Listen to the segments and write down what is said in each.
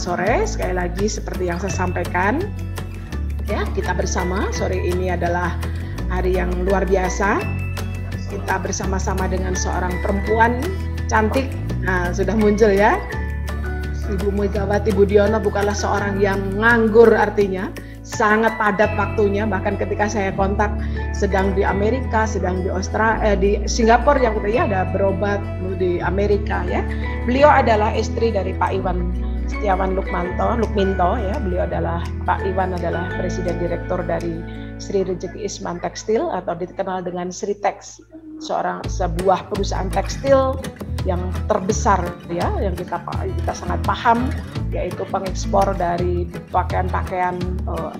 sore. Sekali lagi seperti yang saya sampaikan, ya, kita bersama sore ini adalah hari yang luar biasa. Kita bersama-sama dengan seorang perempuan cantik. Nah, sudah muncul ya. Ibu Megawati Budiono bukanlah seorang yang nganggur, artinya sangat padat waktunya. Bahkan ketika saya kontak sedang di Amerika, sedang di Australia, di Singapura, yang ya ada berobat di Amerika ya. Beliau adalah istri dari Pak Iwan Setiawan Lukminto ya. Beliau adalah, Pak Iwan adalah presiden direktur dari Sri Rejeki Isman Tekstil atau dikenal dengan Sritex, sebuah perusahaan tekstil yang terbesar ya, yang kita sangat paham, yaitu pengekspor dari pakaian-pakaian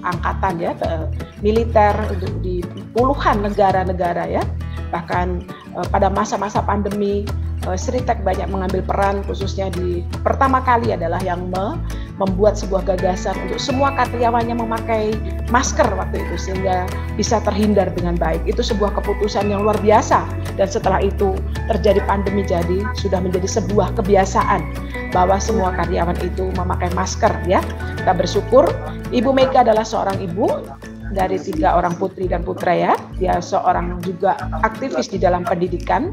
angkatan ya, militer untuk di puluhan negara-negara ya. Bahkan pada masa-masa pandemi, Sritex banyak mengambil peran, khususnya di pertama kali adalah yang membuat sebuah gagasan untuk semua karyawannya memakai masker waktu itu sehingga bisa terhindar dengan baik. Itu sebuah keputusan yang luar biasa, dan setelah itu terjadi pandemi, jadi sudah menjadi sebuah kebiasaan bahwa semua karyawan itu memakai masker ya. Kita bersyukur Ibu Mega adalah seorang ibu dari 3 orang putri dan putra ya. Dia seorang juga aktivis di dalam pendidikan,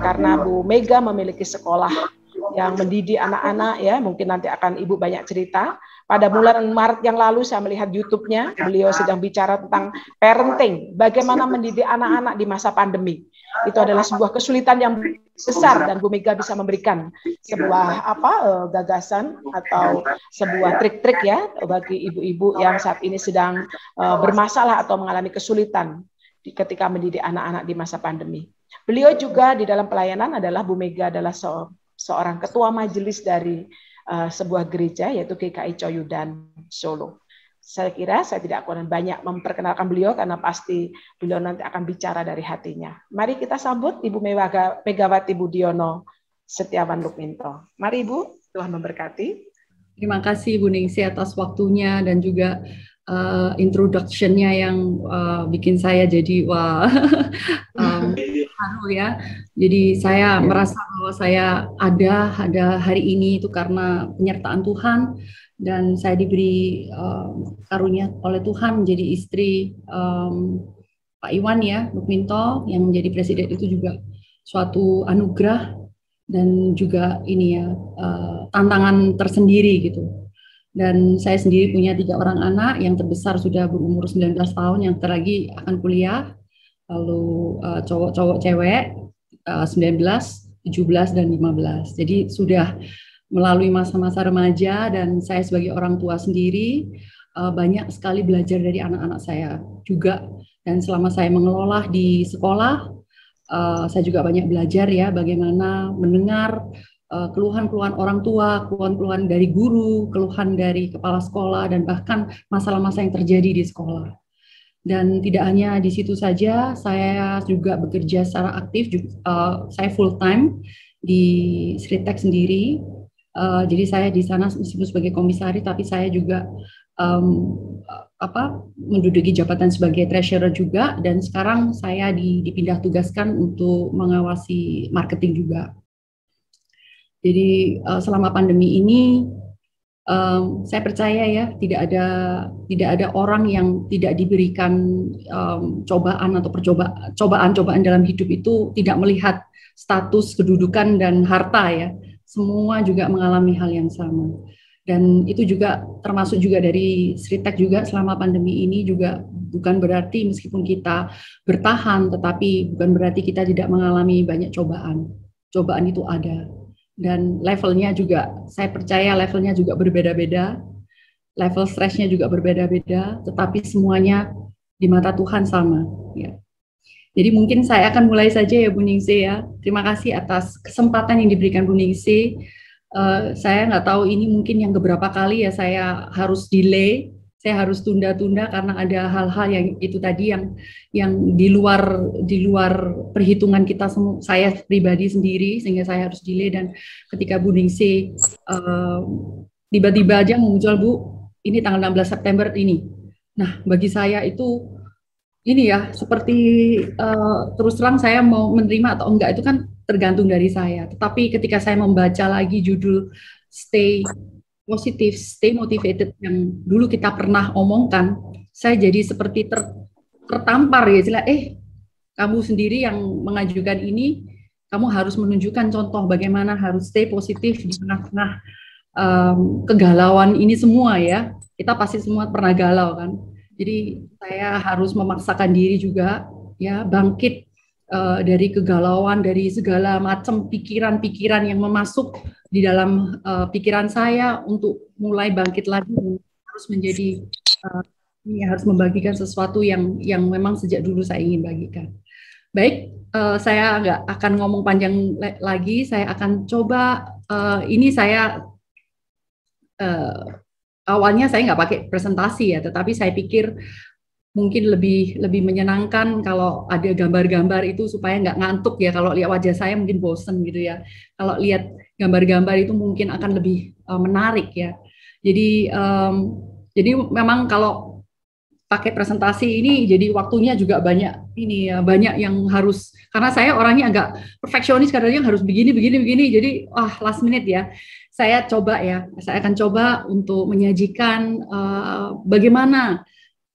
karena Bu Mega memiliki sekolah yang mendidik anak-anak ya. Mungkin nanti akan Ibu banyak cerita. Pada bulan Maret yang lalu saya melihat YouTube-nya, beliau sedang bicara tentang parenting, bagaimana mendidik anak-anak di masa pandemi. Itu adalah sebuah kesulitan yang besar, dan Bu Mega bisa memberikan sebuah gagasan atau sebuah trik-trik ya bagi ibu-ibu yang saat ini sedang bermasalah atau mengalami kesulitan ketika mendidik anak-anak di masa pandemi. Beliau juga di dalam pelayanan adalah, Bu Mega adalah seorang ketua majelis dari sebuah gereja, yaitu GKI Coyudan Solo. Saya kira saya tidak akan banyak memperkenalkan beliau karena pasti beliau nanti akan bicara dari hatinya. Mari kita sambut Ibu Megawati Budiono Setiawan Lukminto. Mari Ibu, Tuhan memberkati. Terima kasih Bu Ningsih atas waktunya dan juga introduction-nya yang bikin saya jadi haru ya. Jadi saya merasa bahwa saya ada hari ini itu karena penyertaan Tuhan, dan saya diberi karunia oleh Tuhan menjadi istri Pak Iwan ya Lukminto, yang menjadi presiden. Itu juga suatu anugerah dan juga ini ya tantangan tersendiri gitu. Dan saya sendiri punya 3 orang anak, yang terbesar sudah berumur 19 tahun, yang terlagi akan kuliah, lalu cowok-cowok cewek 19, 17, dan 15. Jadi sudah melalui masa-masa remaja, dan saya sebagai orang tua sendiri banyak sekali belajar dari anak-anak saya juga. Dan selama saya mengelola di sekolah, saya juga banyak belajar ya bagaimana mendengar keluhan-keluhan orang tua, keluhan-keluhan dari guru, keluhan dari kepala sekolah, dan bahkan masalah-masalah yang terjadi di sekolah. Dan tidak hanya di situ saja, saya juga bekerja secara aktif. Saya full time di Sritex sendiri. Jadi saya di sana meskipun sebagai komisaris, tapi saya juga menduduki jabatan sebagai treasurer juga. Dan sekarang saya dipindah tugaskan untuk mengawasi marketing juga. Jadi selama pandemi ini saya percaya ya tidak ada orang yang tidak diberikan cobaan atau cobaan dalam hidup itu tidak melihat status, kedudukan, dan harta ya. Semua juga mengalami hal yang sama. Dan itu juga termasuk juga dari Sritex juga selama pandemi ini juga bukan berarti meskipun kita bertahan, tetapi bukan berarti kita tidak mengalami banyak cobaan. Cobaan itu ada. Dan levelnya juga, saya percaya levelnya juga berbeda-beda, level stresnya juga berbeda-beda, tetapi semuanya di mata Tuhan sama. Ya. Jadi mungkin saya akan mulai saja ya Bu Ningsih ya. Terima kasih atas kesempatan yang diberikan Bu Ningsih. Saya nggak tahu ini mungkin yang keberapa kali ya saya harus delay, saya harus tunda-tunda karena ada hal-hal yang itu tadi yang di luar perhitungan kita semua, saya pribadi sendiri, sehingga saya harus delay. Dan ketika Bu Ningsih tiba-tiba aja muncul, Bu, ini tanggal 16 September ini. Nah, bagi saya itu ini ya seperti terus terang saya mau menerima atau enggak itu kan tergantung dari saya. Tetapi ketika saya membaca lagi judul Stay positif, stay motivated yang dulu kita pernah omongkan, saya jadi seperti tertampar ya, kamu sendiri yang mengajukan ini, kamu harus menunjukkan contoh bagaimana harus stay positif di tengah-tengah kegalauan ini semua ya. Kita pasti semua pernah galau kan. Jadi saya harus memaksakan diri juga ya, bangkit dari kegalauan, dari segala macam pikiran-pikiran yang memasuk di dalam pikiran saya untuk mulai bangkit lagi, harus menjadi harus membagikan sesuatu yang memang sejak dulu saya ingin bagikan. Baik, saya nggak akan ngomong panjang lagi. Saya akan coba ini saya awalnya saya nggak pakai presentasi ya, tetapi saya pikir mungkin lebih menyenangkan kalau ada gambar-gambar itu supaya nggak ngantuk ya. Kalau lihat wajah saya mungkin bosen gitu ya. Kalau lihat gambar-gambar itu mungkin akan lebih menarik ya. Jadi memang kalau pakai presentasi ini jadi waktunya juga banyak ini ya, banyak yang harus, karena saya orangnya agak perfeksionis, kadang-kadang harus begini jadi last minute ya. Saya akan coba untuk menyajikan bagaimana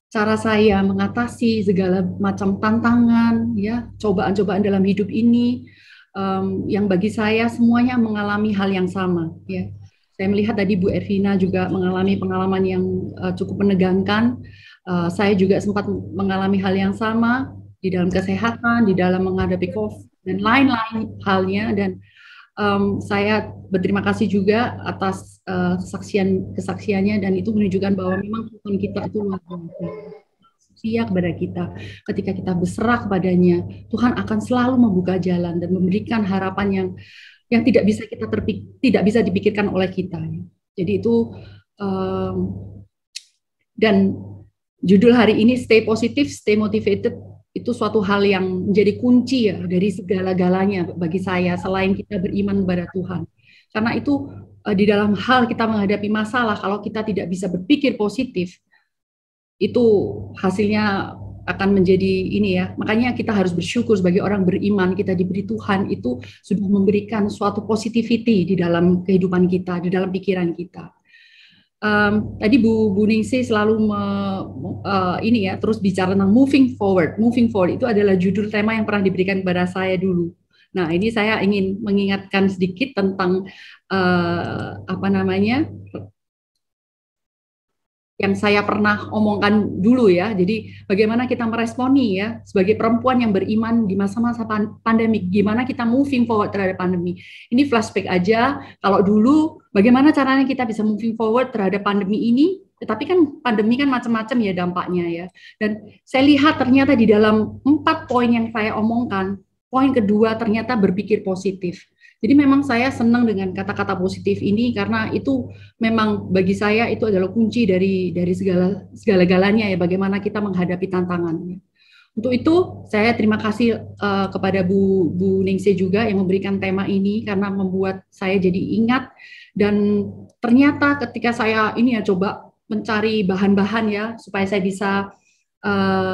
cara saya mengatasi segala macam tantangan ya, cobaan-cobaan dalam hidup ini yang bagi saya semuanya mengalami hal yang sama ya. Saya melihat tadi Bu Ervina juga mengalami pengalaman yang cukup menegangkan. Saya juga sempat mengalami hal yang sama di dalam kesehatan, di dalam menghadapi COVID dan lain-lain halnya. Dan saya berterima kasih juga atas kesaksiannya, dan itu menunjukkan bahwa memang Tuhan kita itu luar biasa setia kepada kita. Ketika kita berserah kepadanya, Tuhan akan selalu membuka jalan dan memberikan harapan yang tidak bisa dipikirkan oleh kita. Jadi itu dan judul hari ini Stay Positive, Stay Motivated itu suatu hal yang menjadi kunci ya dari segala-galanya bagi saya selain kita beriman kepada Tuhan. Karena itu di dalam hal kita menghadapi masalah, kalau kita tidak bisa berpikir positif, itu hasilnya akan menjadi ini ya. Makanya kita harus bersyukur sebagai orang beriman, kita diberi Tuhan itu sudah memberikan suatu positivity di dalam kehidupan kita, di dalam pikiran kita. Tadi Bu Ningsih selalu ini ya, terus bicara tentang moving forward. Moving forward itu adalah judul tema yang pernah diberikan kepada saya dulu. Nah, ini saya ingin mengingatkan sedikit tentang yang saya pernah omongkan dulu ya. Jadi bagaimana kita meresponi ya sebagai perempuan yang beriman di masa-masa pandemi, gimana kita moving forward terhadap pandemi. Ini flashback aja, kalau dulu bagaimana caranya kita bisa moving forward terhadap pandemi ini, tetapi kan pandemi kan macam-macam ya dampaknya ya. Dan saya lihat ternyata di dalam 4 poin yang saya omongkan, poin kedua ternyata berpikir positif. Jadi memang saya senang dengan kata-kata positif ini karena itu memang bagi saya itu adalah kunci dari segala-galanya ya, bagaimana kita menghadapi tantangannya. Untuk itu saya terima kasih kepada Bu Ningsih juga yang memberikan tema ini karena membuat saya jadi ingat, dan ternyata ketika saya ini ya coba mencari bahan-bahan ya supaya saya bisa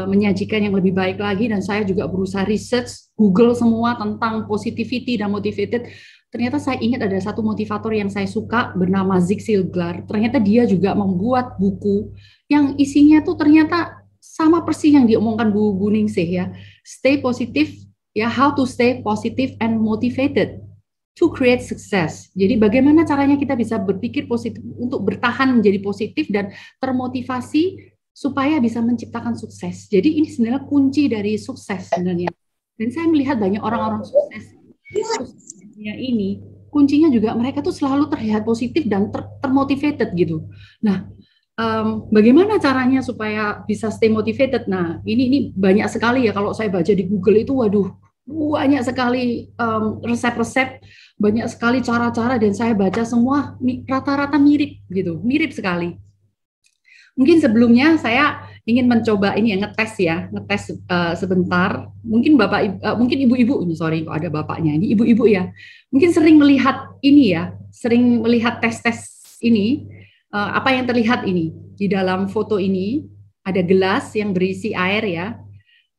menyajikan yang lebih baik lagi, dan saya juga berusaha research, Google semua tentang positivity dan motivated. Ternyata saya ingat ada satu motivator yang saya suka bernama Zig Ziglar. Ternyata dia juga membuat buku yang isinya tuh ternyata sama persis yang diomongkan Bu Ningsih ya. Stay positive ya, how to stay positive and motivated to create success. Jadi bagaimana caranya kita bisa berpikir positif untuk bertahan menjadi positif dan termotivasi supaya bisa menciptakan sukses. Jadi ini sebenarnya kunci dari sukses sebenarnya. Dan saya melihat banyak orang-orang suksesnya ini, kuncinya juga mereka tuh selalu terlihat positif dan termotivated gitu. Nah, bagaimana caranya supaya bisa stay motivated? Nah, ini banyak sekali ya, kalau saya baca di Google itu, waduh, banyak sekali resep-resep, banyak sekali cara-cara, dan saya baca semua rata-rata mirip gitu, mirip sekali. Mungkin sebelumnya saya ingin mencoba ini ya, ngetes sebentar. Mungkin mungkin ibu-ibu, sorry kok ada bapaknya, ini ibu-ibu ya. Mungkin sering melihat ini ya, sering melihat tes-tes ini. Apa yang terlihat ini di dalam foto ini, ada gelas yang berisi air ya.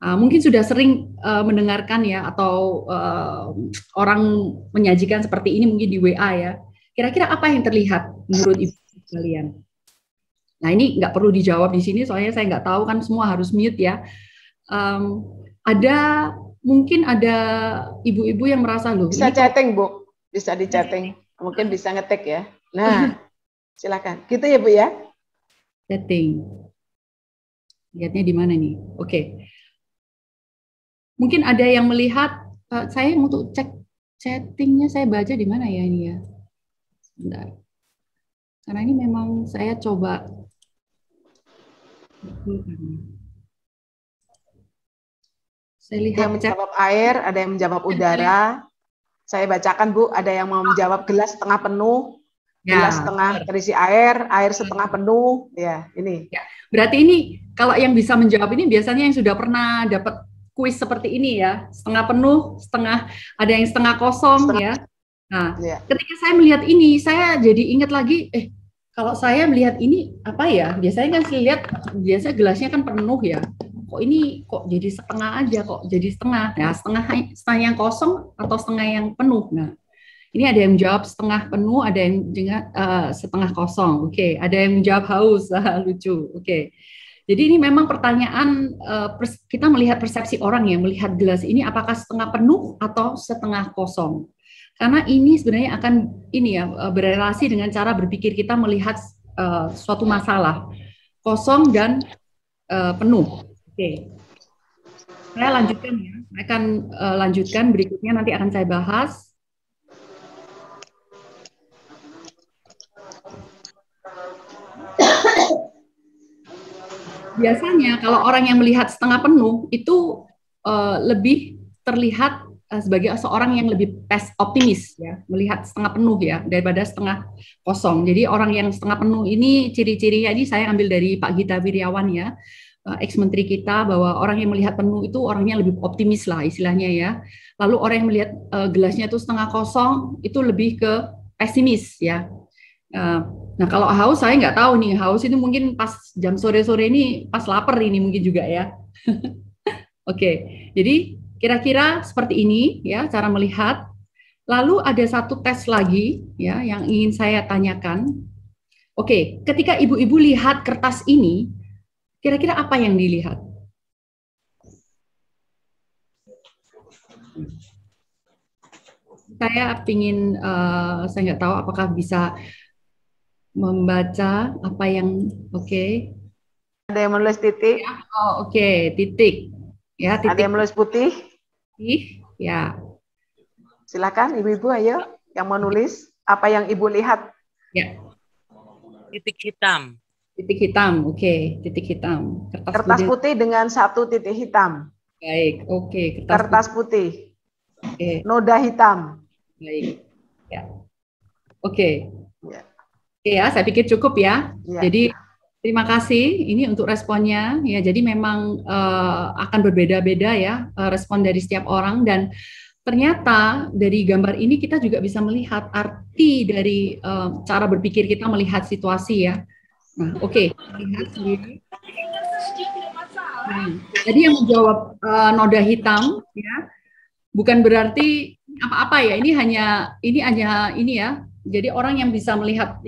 Mungkin sudah sering mendengarkan ya, atau orang menyajikan seperti ini mungkin di WA ya. Kira-kira apa yang terlihat menurut ibu? sekalian. Nah, ini nggak perlu dijawab di sini, soalnya saya nggak tahu kan semua harus mute ya. Mungkin ada ibu-ibu yang merasa loh. Bisa chatting, Bu. Bisa di chatting. Mungkin bisa ngetik ya. Nah, silakan. Gitu ya, Bu ya. Chatting. Lihatnya di mana nih? Oke. Mungkin ada yang melihat, saya untuk cek chattingnya saya baca di mana ya ini ya. Sebentar. Karena ini memang saya coba. Saya lihat yang menjawab air, ada yang menjawab udara. Saya bacakan, Bu, ada yang mau menjawab gelas setengah penuh, gelas setengah terisi air, air setengah penuh. Ya, ini. Ya, berarti ini kalau yang bisa menjawab ini biasanya yang sudah pernah dapat kuis seperti ini ya, setengah penuh, setengah, ada yang setengah kosong ya. Nah, ketika saya melihat ini, saya jadi ingat lagi, kalau saya melihat ini apa ya? Biasanya kan saya lihat, biasa gelasnya kan penuh ya. Kok ini kok jadi setengah aja, kok jadi setengah. Nah, setengah yang kosong atau setengah yang penuh. Nah, ini ada yang jawab setengah penuh, ada yang setengah kosong. Oke, ada yang menjawab haus, lucu. Oke. Jadi ini memang pertanyaan, kita melihat persepsi orang ya, melihat gelas ini apakah setengah penuh atau setengah kosong. Karena ini sebenarnya akan berrelasi dengan cara berpikir kita melihat suatu masalah, kosong dan penuh. Oke. Saya lanjutkan ya, saya akan lanjutkan berikutnya, nanti akan saya bahas. Biasanya kalau orang yang melihat setengah penuh itu lebih terlihat sebagai seorang yang lebih optimis ya, melihat setengah penuh ya daripada setengah kosong. Jadi orang yang setengah penuh ini ciri-cirinya ini saya ambil dari Pak Gita Wirjawan ya, ex-menteri kita, bahwa orang yang melihat penuh itu orangnya lebih optimis lah istilahnya ya. Lalu orang yang melihat gelasnya itu setengah kosong itu lebih ke pesimis ya. Nah, kalau haus saya nggak tahu nih, haus itu mungkin pas jam sore-sore ini pas lapar ini mungkin juga ya. Oke, jadi kira-kira seperti ini ya cara melihat. Lalu ada satu tes lagi ya yang ingin saya tanyakan. Oke, ketika ibu-ibu lihat kertas ini, kira-kira apa yang dilihat? Saya ingin, saya nggak tahu apakah bisa membaca apa yang Ada yang menulis titik. Oh, titik. Ya, titik. Ada yang menulis putih. Ya. Silakan ibu-ibu, ayo yang menulis apa yang ibu lihat. Ya. Titik hitam. Titik hitam, titik hitam. Kertas putih dengan satu titik hitam. Baik, Kertas putih. Noda hitam. Baik. Ya. Ya, saya pikir cukup ya. Jadi terima kasih ini untuk responnya ya. Jadi memang akan berbeda-beda ya respon dari setiap orang, dan ternyata dari gambar ini kita juga bisa melihat arti dari cara berpikir kita melihat situasi ya. Nah, lihat sendiri. Nah, jadi yang menjawab noda hitam ya, bukan berarti apa-apa ya. Ini hanya ini ya. Jadi orang yang bisa melihat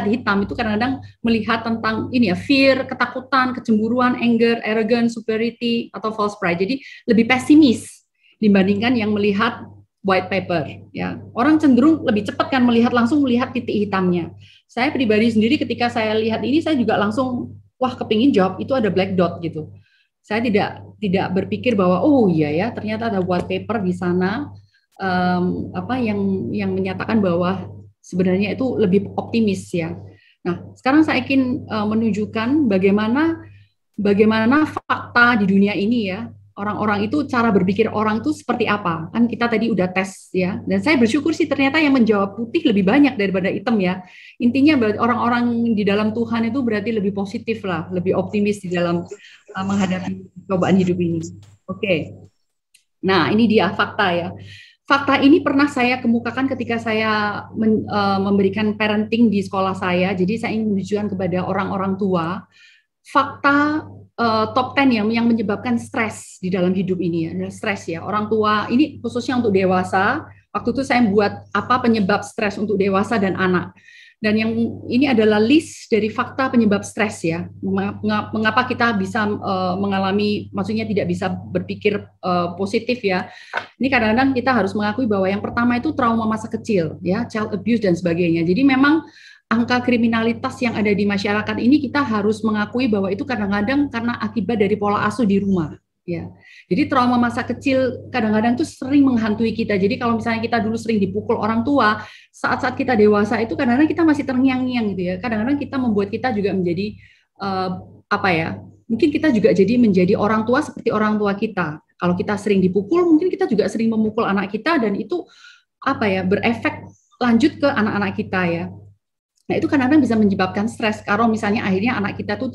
hitam itu kadang-kadang melihat tentang ini ya, fear, ketakutan, kecemburuan, anger, arrogance, superiority atau false pride. Jadi lebih pesimis dibandingkan yang melihat white paper ya. Orang cenderung lebih cepat kan langsung melihat titik hitamnya. Saya pribadi sendiri ketika saya lihat ini saya juga langsung kepingin jawab itu ada black dot gitu. Saya tidak berpikir bahwa oh iya ya ternyata ada white paper di sana yang menyatakan bahwa sebenarnya itu lebih optimis ya. Nah, sekarang saya ingin menunjukkan bagaimana fakta di dunia ini ya. Orang-orang itu, cara berpikir orang itu seperti apa. Kan kita tadi udah tes ya. Dan saya bersyukur sih ternyata yang menjawab putih lebih banyak daripada hitam ya. Intinya orang-orang di dalam Tuhan itu berarti lebih positif lah, lebih optimis di dalam menghadapi cobaan hidup ini. Nah, ini dia fakta ya. Fakta ini pernah saya kemukakan ketika saya memberikan parenting di sekolah saya. Jadi saya ingin menunjukkan kepada orang-orang tua fakta top 10 yang menyebabkan stres di dalam hidup ini ya. Stres ya. Orang tua ini khususnya untuk dewasa. Waktu itu saya buat apa penyebab stres untuk dewasa dan anak. Dan yang ini adalah list dari fakta penyebab stres ya. Mengapa kita bisa mengalami, maksudnya tidak bisa berpikir positif ya. Ini kadang-kadang kita harus mengakui bahwa yang pertama itu trauma masa kecil ya, child abuse dan sebagainya. Jadi memang angka kriminalitas yang ada di masyarakat ini kita harus mengakui bahwa itu kadang-kadang karena akibat dari pola asuh di rumah. Ya, jadi trauma masa kecil kadang-kadang tuh sering menghantui kita. Jadi kalau misalnya kita dulu sering dipukul orang tua, saat-saat kita dewasa itu kadang-kadang kita masih terngiang-ngiang gitu ya. Kadang-kadang kita membuat kita juga menjadi apa ya? Mungkin kita juga jadi menjadi orang tua seperti orang tua kita. Kalau kita sering dipukul, mungkin kita juga sering memukul anak kita dan itu apa ya? Berefek lanjut ke anak-anak kita ya. Nah, itu kadang-kadang bisa menyebabkan stres kalau misalnya akhirnya anak kita tuh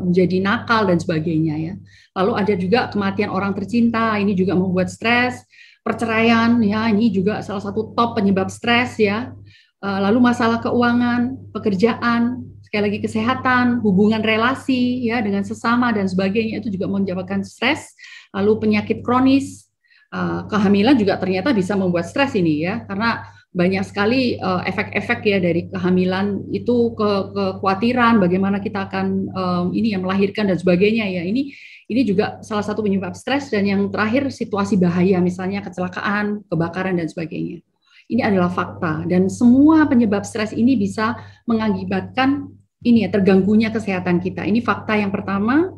menjadi nakal dan sebagainya ya. Lalu ada juga kematian orang tercinta, ini juga membuat stres, perceraian ya, ini juga salah satu top penyebab stres ya. Lalu masalah keuangan, pekerjaan, sekali lagi kesehatan, hubungan relasi ya dengan sesama dan sebagainya itu juga menyebabkan stres. Lalu penyakit kronis, kehamilan juga ternyata bisa membuat stres ini ya, karena banyak sekali efek-efek ya dari kehamilan itu, kekhawatiran bagaimana kita akan ini yang melahirkan dan sebagainya ya. Ini juga salah satu penyebab stres. Dan yang terakhir situasi bahaya, misalnya kecelakaan, kebakaran dan sebagainya. Ini adalah fakta dan semua penyebab stres ini bisa mengakibatkan ini ya, terganggunya kesehatan kita. Ini fakta yang pertama.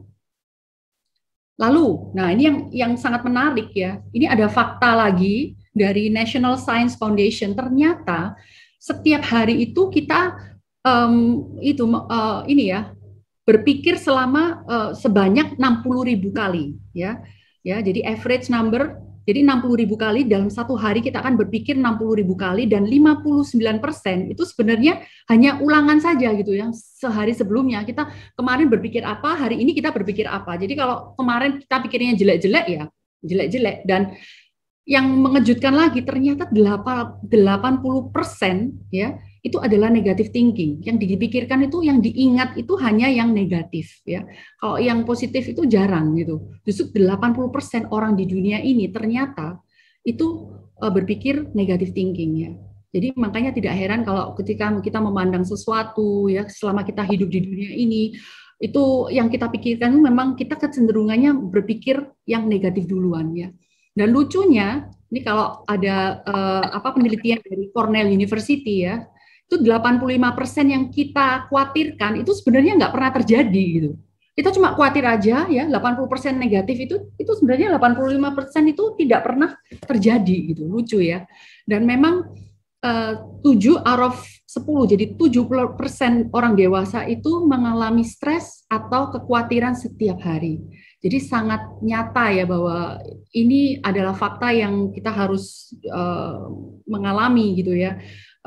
Lalu, nah ini yang sangat menarik ya. Ini ada fakta lagi dari National Science Foundation. Ternyata setiap hari itu kita ini ya berpikir selama sebanyak 60.000 kali ya. Ya, jadi average number. Jadi 60.000 kali dalam satu hari kita akan berpikir 60.000 kali dan 59% itu sebenarnya hanya ulangan saja gitu yang sehari sebelumnya. Kita kemarin berpikir apa, hari ini kita berpikir apa. Jadi kalau kemarin kita pikirnya jelek-jelek ya, jelek-jelek. Dan yang mengejutkan lagi ternyata 80% ya itu adalah negative thinking. Yang dipikirkan itu, yang diingat itu hanya yang negatif ya. Kalau yang positif itu jarang gitu. Justru 80% orang di dunia ini ternyata itu berpikir negative thinking ya. Jadi makanya tidak heran kalau ketika kita memandang sesuatu ya, selama kita hidup di dunia ini, itu yang kita pikirkan itu memang kita kecenderungannya berpikir yang negatif duluan ya. Dan lucunya, ini kalau ada penelitian dari Cornell University ya, itu 85% yang kita khawatirkan itu sebenarnya nggak pernah terjadi gitu. Kita cuma khawatir aja ya, 80% negatif itu sebenarnya 85% itu tidak pernah terjadi gitu. Lucu ya. Dan memang 7 out of 10, jadi 70% orang dewasa itu mengalami stres atau kekhawatiran setiap hari. Jadi sangat nyata ya bahwa ini adalah fakta yang kita harus mengalami gitu ya.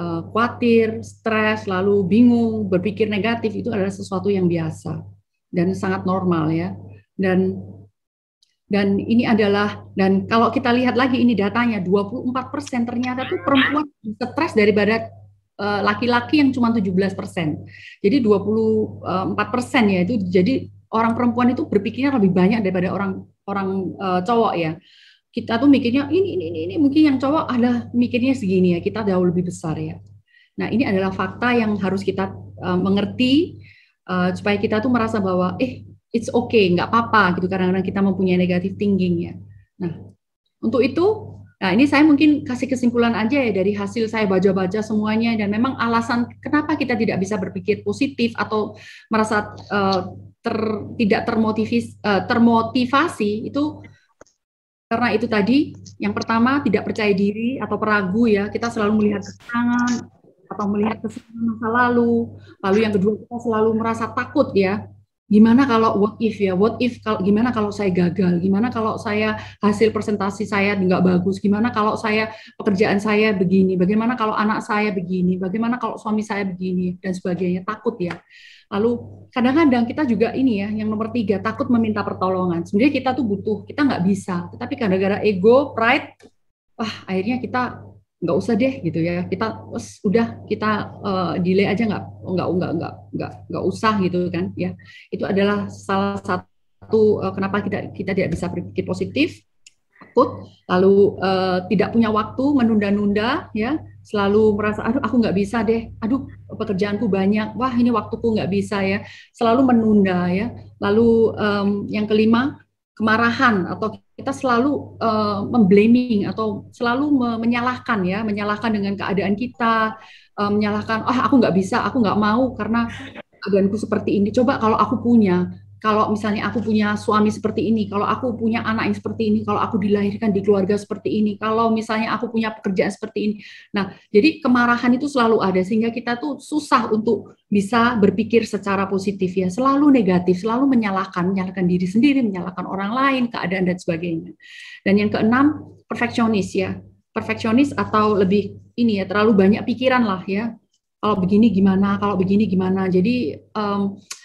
Khawatir, stres, lalu bingung, berpikir negatif itu adalah sesuatu yang biasa dan sangat normal ya. Dan ini adalah, dan kalau kita lihat lagi ini datanya 24% ternyata tuh perempuan stres daripada laki-laki yang cuma 17%. Jadi 24% ya itu, jadi orang perempuan itu berpikirnya lebih banyak daripada orang cowok ya. Kita tuh mikirnya ini mungkin yang cowok ada mikirnya segini ya, kita jauh lebih besar ya. Nah, ini adalah fakta yang harus kita mengerti supaya kita tuh merasa bahwa it's okay, nggak apa-apa gitu, kadang-kadang kita mempunyai negative thinking ya. Nah, untuk itu, nah ini saya mungkin kasih kesimpulan aja ya dari hasil saya baca-baca semuanya, dan memang alasan kenapa kita tidak bisa berpikir positif atau merasa tidak termotivasi itu karena itu tadi, yang pertama tidak percaya diri atau peragu ya, kita selalu melihat kekurangan atau melihat kesalahan masa lalu. Lalu yang kedua kita selalu merasa takut ya. Gimana kalau what if ya? What if gimana kalau saya gagal? Gimana kalau saya hasil presentasi saya nggak bagus? Gimana kalau saya pekerjaan saya begini? Bagaimana kalau anak saya begini? Bagaimana kalau suami saya begini? Dan sebagainya, takut ya. Lalu kadang-kadang kita juga ini ya, yang nomor 3, takut meminta pertolongan. Sebenarnya kita tuh butuh, kita nggak bisa. Tetapi gara-gara ego, pride, akhirnya kita nggak usah deh gitu ya. Kita delay aja, nggak usah gitu kan ya. Itu adalah salah satu kenapa kita tidak bisa berpikir positif, takut, lalu tidak punya waktu, menunda-nunda ya. Selalu merasa, aduh aku nggak bisa deh, aduh pekerjaanku banyak, wah ini waktuku nggak bisa ya, selalu menunda ya. Lalu yang kelima, kemarahan atau kita selalu memblaming atau selalu menyalahkan ya, menyalahkan dengan keadaan kita, menyalahkan, aku nggak bisa, aku nggak mau karena keadaanku seperti ini. Coba kalau aku punya, kalau misalnya aku punya suami seperti ini, kalau aku punya anak yang seperti ini, kalau aku dilahirkan di keluarga seperti ini, kalau misalnya aku punya pekerjaan seperti ini. Nah, jadi kemarahan itu selalu ada sehingga kita tuh susah untuk bisa berpikir secara positif ya, selalu negatif, selalu menyalahkan diri sendiri, menyalahkan orang lain, keadaan dan sebagainya. Dan yang keenam, perfeksionis ya. Perfeksionis atau lebih ini ya, terlalu banyak pikiran lah ya. Kalau begini gimana, kalau begini gimana. Jadi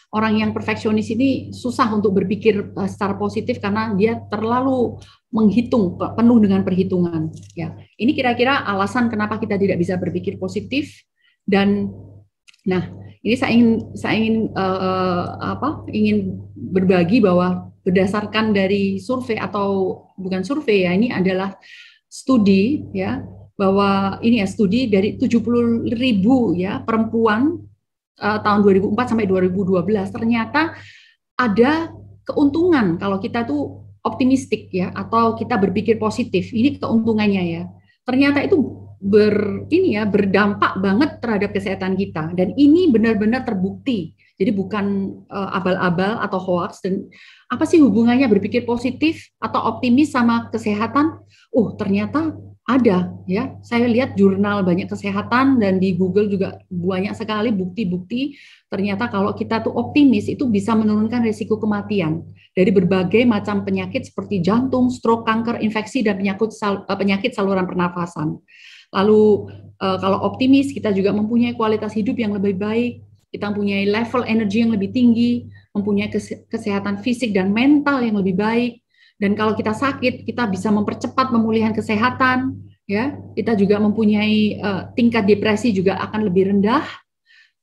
orang yang perfeksionis ini susah untuk berpikir secara positif karena dia terlalu menghitung, penuh dengan perhitungan. Ya, ini kira-kira alasan kenapa kita tidak bisa berpikir positif. Dan, nah, ini saya ingin berbagi bahwa berdasarkan dari survei atau bukan survei ya, ini adalah studi ya, bahwa ini ya studi dari 70.000 ya perempuan tahun 2004 sampai 2012 ternyata ada keuntungan kalau kita tuh optimistik ya atau kita berpikir positif. Ini keuntungannya ya. Ternyata itu berdampak banget terhadap kesehatan kita dan ini benar-benar terbukti. Jadi bukan abal-abal atau hoax. Dan apa sih hubungannya berpikir positif atau optimis sama kesehatan? Ternyata ada ya, saya lihat jurnal banyak kesehatan dan di Google juga banyak sekali bukti-bukti ternyata kalau kita tuh optimis itu bisa menurunkan risiko kematian dari berbagai macam penyakit seperti jantung, stroke, kanker, infeksi dan penyakit saluran pernafasan. Lalu kalau optimis kita juga mempunyai kualitas hidup yang lebih baik, kita mempunyai level energi yang lebih tinggi, mempunyai kesehatan fisik dan mental yang lebih baik. Dan kalau kita sakit, kita bisa mempercepat pemulihan kesehatan, ya. Kita juga mempunyai tingkat depresi juga akan lebih rendah.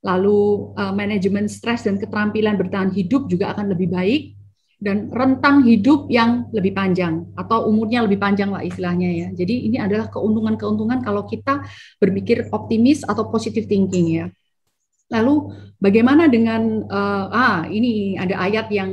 Lalu manajemen stres dan keterampilan bertahan hidup juga akan lebih baik dan rentang hidup yang lebih panjang atau umurnya lebih panjang lah istilahnya ya. Jadi ini adalah keuntungan-keuntungan kalau kita berpikir optimis atau positive thinking ya. Lalu bagaimana dengan ini ada ayat yang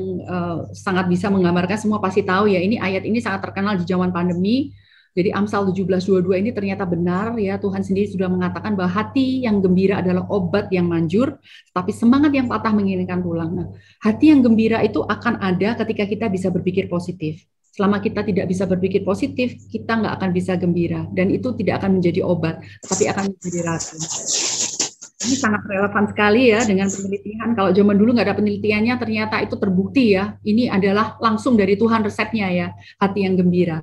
sangat bisa menggambarkan, semua pasti tahu ya, ini ayat ini sangat terkenal di zaman pandemi. Jadi Amsal 17:22 ini ternyata benar ya, Tuhan sendiri sudah mengatakan bahwa hati yang gembira adalah obat yang manjur, tapi semangat yang patah menginginkan tulang. Nah, hati yang gembira itu akan ada ketika kita bisa berpikir positif. Selama kita tidak bisa berpikir positif, kita nggak akan bisa gembira dan itu tidak akan menjadi obat, tapi akan menjadi racun. Ini sangat relevan sekali ya dengan penelitian. Kalau zaman dulu nggak ada penelitiannya, ternyata itu terbukti ya. Ini adalah langsung dari Tuhan resepnya ya, hati yang gembira.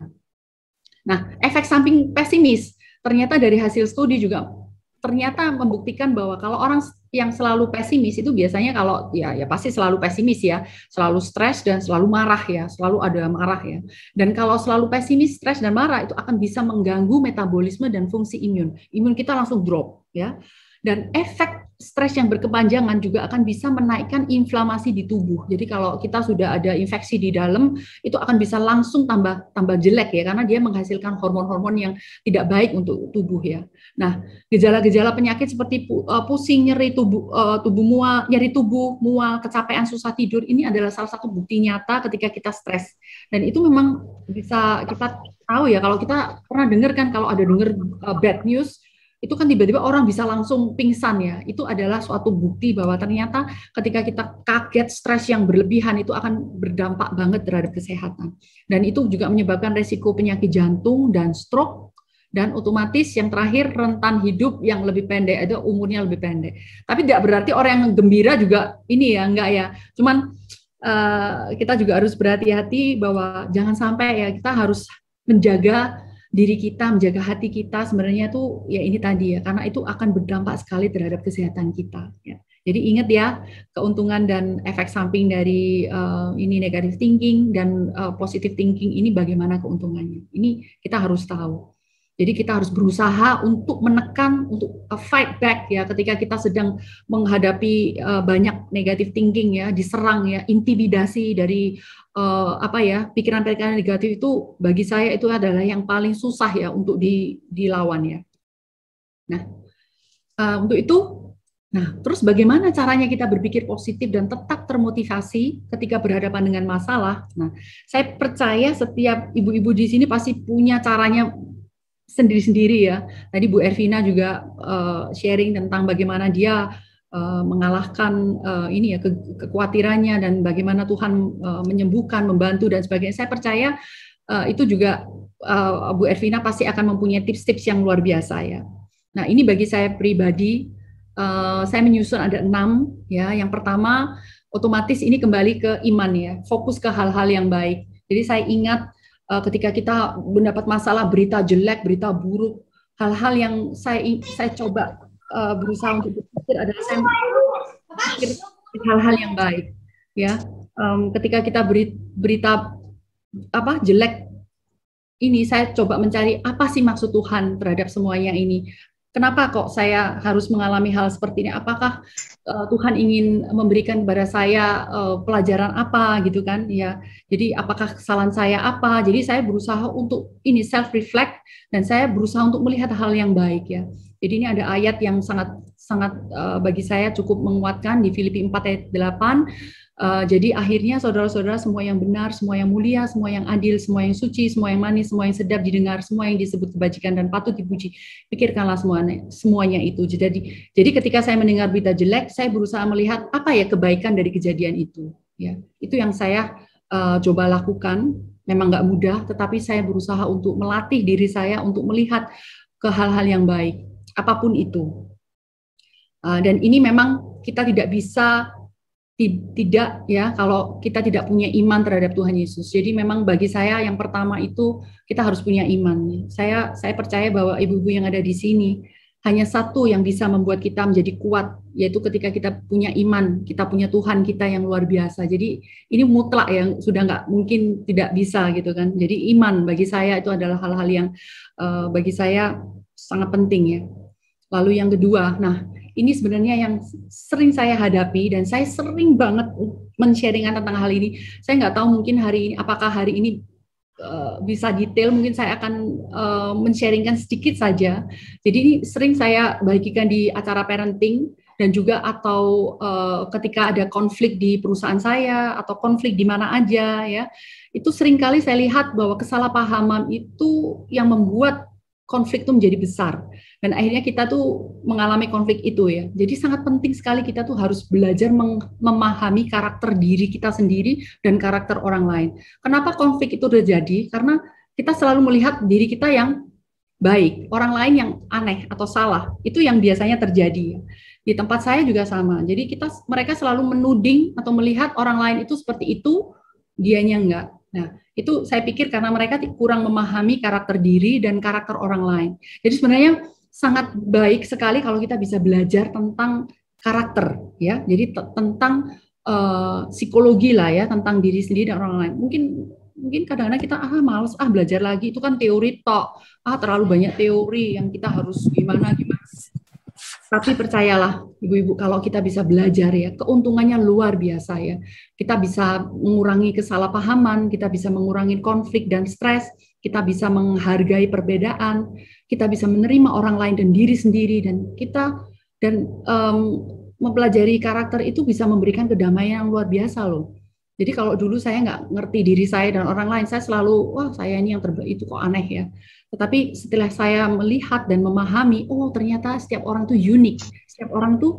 Nah, efek samping pesimis, ternyata dari hasil studi juga ternyata membuktikan bahwa kalau orang yang selalu pesimis itu biasanya kalau ya pasti selalu pesimis ya, selalu stres dan selalu marah ya, selalu ada marah ya. Dan kalau selalu pesimis, stres dan marah itu akan bisa mengganggu metabolisme dan fungsi imun. Imun kita langsung drop ya. Dan efek stres yang berkepanjangan juga akan bisa menaikkan inflamasi di tubuh. Jadi kalau kita sudah ada infeksi di dalam, itu akan bisa langsung tambah jelek ya, karena dia menghasilkan hormon-hormon yang tidak baik untuk tubuh ya. Nah, gejala-gejala penyakit seperti pusing, nyeri tubuh mual, kecapean, susah tidur, ini adalah salah satu bukti nyata ketika kita stres. Dan itu memang bisa kita tahu ya, kalau kita pernah dengar kan, kalau ada dengar bad news, itu kan tiba-tiba orang bisa langsung pingsan ya. Itu adalah suatu bukti bahwa ternyata ketika kita kaget, stres yang berlebihan itu akan berdampak banget terhadap kesehatan. Dan itu juga menyebabkan resiko penyakit jantung dan stroke, dan otomatis yang terakhir rentan hidup yang lebih pendek, ada umurnya lebih pendek. Tapi tidak berarti orang yang gembira juga ini ya, enggak ya. Cuman kita juga harus berhati-hati bahwa jangan sampai ya, kita harus menjaga diri kita, menjaga hati kita, sebenarnya tuh ya ini tadi ya, karena itu akan berdampak sekali terhadap kesehatan kita ya. Jadi ingat ya, keuntungan dan efek samping dari ini negative thinking dan positive thinking ini bagaimana keuntungannya. Ini kita harus tahu. Jadi kita harus berusaha untuk menekan, untuk fight back ya ketika kita sedang menghadapi banyak negative thinking ya, diserang ya, intimidasi dari pikiran-pikiran negatif itu bagi saya itu adalah yang paling susah ya untuk dilawan ya. Nah, untuk itu Nah, terus bagaimana caranya kita berpikir positif dan tetap termotivasi ketika berhadapan dengan masalah? Nah, saya percaya setiap ibu-ibu di sini pasti punya caranya sendiri-sendiri ya. Tadi Bu Ervina juga sharing tentang bagaimana dia mengalahkan ini ya kekhawatirannya dan bagaimana Tuhan menyembuhkan, membantu dan sebagainya. Saya percaya itu juga Bu Ervina pasti akan mempunyai tips-tips yang luar biasa ya. Nah, ini bagi saya pribadi. Saya menyusun ada 6 ya. Yang pertama otomatis ini kembali ke iman ya, fokus ke hal-hal yang baik. Jadi saya ingat ketika kita mendapat masalah, berita jelek, berita buruk, hal-hal yang saya coba berusaha untuk berpikir adalah saya berpikir hal-hal yang baik ya. Ketika kita berita jelek ini, saya coba mencari apa sih maksud Tuhan terhadap semuanya ini. Kenapa kok saya harus mengalami hal seperti ini? Apakah Tuhan ingin memberikan kepada saya pelajaran apa gitu kan? Ya, jadi apakah kesalahan saya apa? Jadi saya berusaha untuk ini self reflect dan saya berusaha untuk melihat hal yang baik ya. Jadi ini ada ayat yang sangat bagi saya cukup menguatkan di Filipi 4 ayat 8. Jadi akhirnya saudara-saudara, semua yang benar, semua yang mulia, semua yang adil, semua yang suci, semua yang manis, semua yang sedap didengar, semua yang disebut kebajikan dan patut dipuji, pikirkanlah semuanya itu. Jadi ketika saya mendengar berita jelek, saya berusaha melihat apa ya kebaikan dari kejadian itu. Ya, itu yang saya coba lakukan. Memang nggak mudah, tetapi saya berusaha untuk melatih diri saya untuk melihat ke hal-hal yang baik, apapun itu. Dan ini memang kita tidak bisa tidak ya kalau kita tidak punya iman terhadap Tuhan Yesus. Jadi memang bagi saya yang pertama itu kita harus punya iman. Saya percaya bahwa ibu-ibu yang ada di sini hanya satu yang bisa membuat kita menjadi kuat, yaitu ketika kita punya iman, kita punya Tuhan kita yang luar biasa. Jadi ini mutlak yang sudah nggak mungkin tidak bisa gitu kan. Jadi iman bagi saya itu adalah hal-hal yang bagi saya sangat penting ya. Lalu yang kedua, nah ini sebenarnya yang sering saya hadapi dan saya sering banget men-sharingkan tentang hal ini. Saya nggak tahu mungkin hari ini, apakah hari ini bisa detail, mungkin saya akan men-sharingkan sedikit saja. Jadi ini sering saya bagikan di acara parenting dan juga atau ketika ada konflik di perusahaan saya atau konflik di mana aja ya. Itu seringkali saya lihat bahwa kesalahpahaman itu yang membuat konflik itu menjadi besar. Dan akhirnya kita tuh mengalami konflik itu ya. Jadi sangat penting sekali kita tuh harus belajar memahami karakter diri kita sendiri dan karakter orang lain. Kenapa konflik itu terjadi? Karena kita selalu melihat diri kita yang baik, orang lain yang aneh atau salah. Itu yang biasanya terjadi. Di tempat saya juga sama. Jadi mereka selalu menuding atau melihat orang lain itu seperti itu, dianya enggak. Nah, itu saya pikir karena mereka kurang memahami karakter diri dan karakter orang lain. Jadi sebenarnya sangat baik sekali kalau kita bisa belajar tentang karakter, ya. Jadi tentang psikologi lah ya, tentang diri sendiri dan orang lain. Mungkin kadang-kadang kita males belajar lagi, itu kan teori tok, terlalu banyak teori yang kita harus gimana. Tapi percayalah ibu-ibu, kalau kita bisa belajar ya, keuntungannya luar biasa ya. Kita bisa mengurangi kesalahpahaman, kita bisa mengurangi konflik dan stres, kita bisa menghargai perbedaan, kita bisa menerima orang lain dan diri sendiri, dan mempelajari karakter itu bisa memberikan kedamaian yang luar biasa loh. Jadi kalau dulu saya nggak ngerti diri saya dan orang lain, saya selalu, saya ini yang terbaik, itu kok aneh ya. Tetapi setelah saya melihat dan memahami, ternyata setiap orang itu unik, setiap orang itu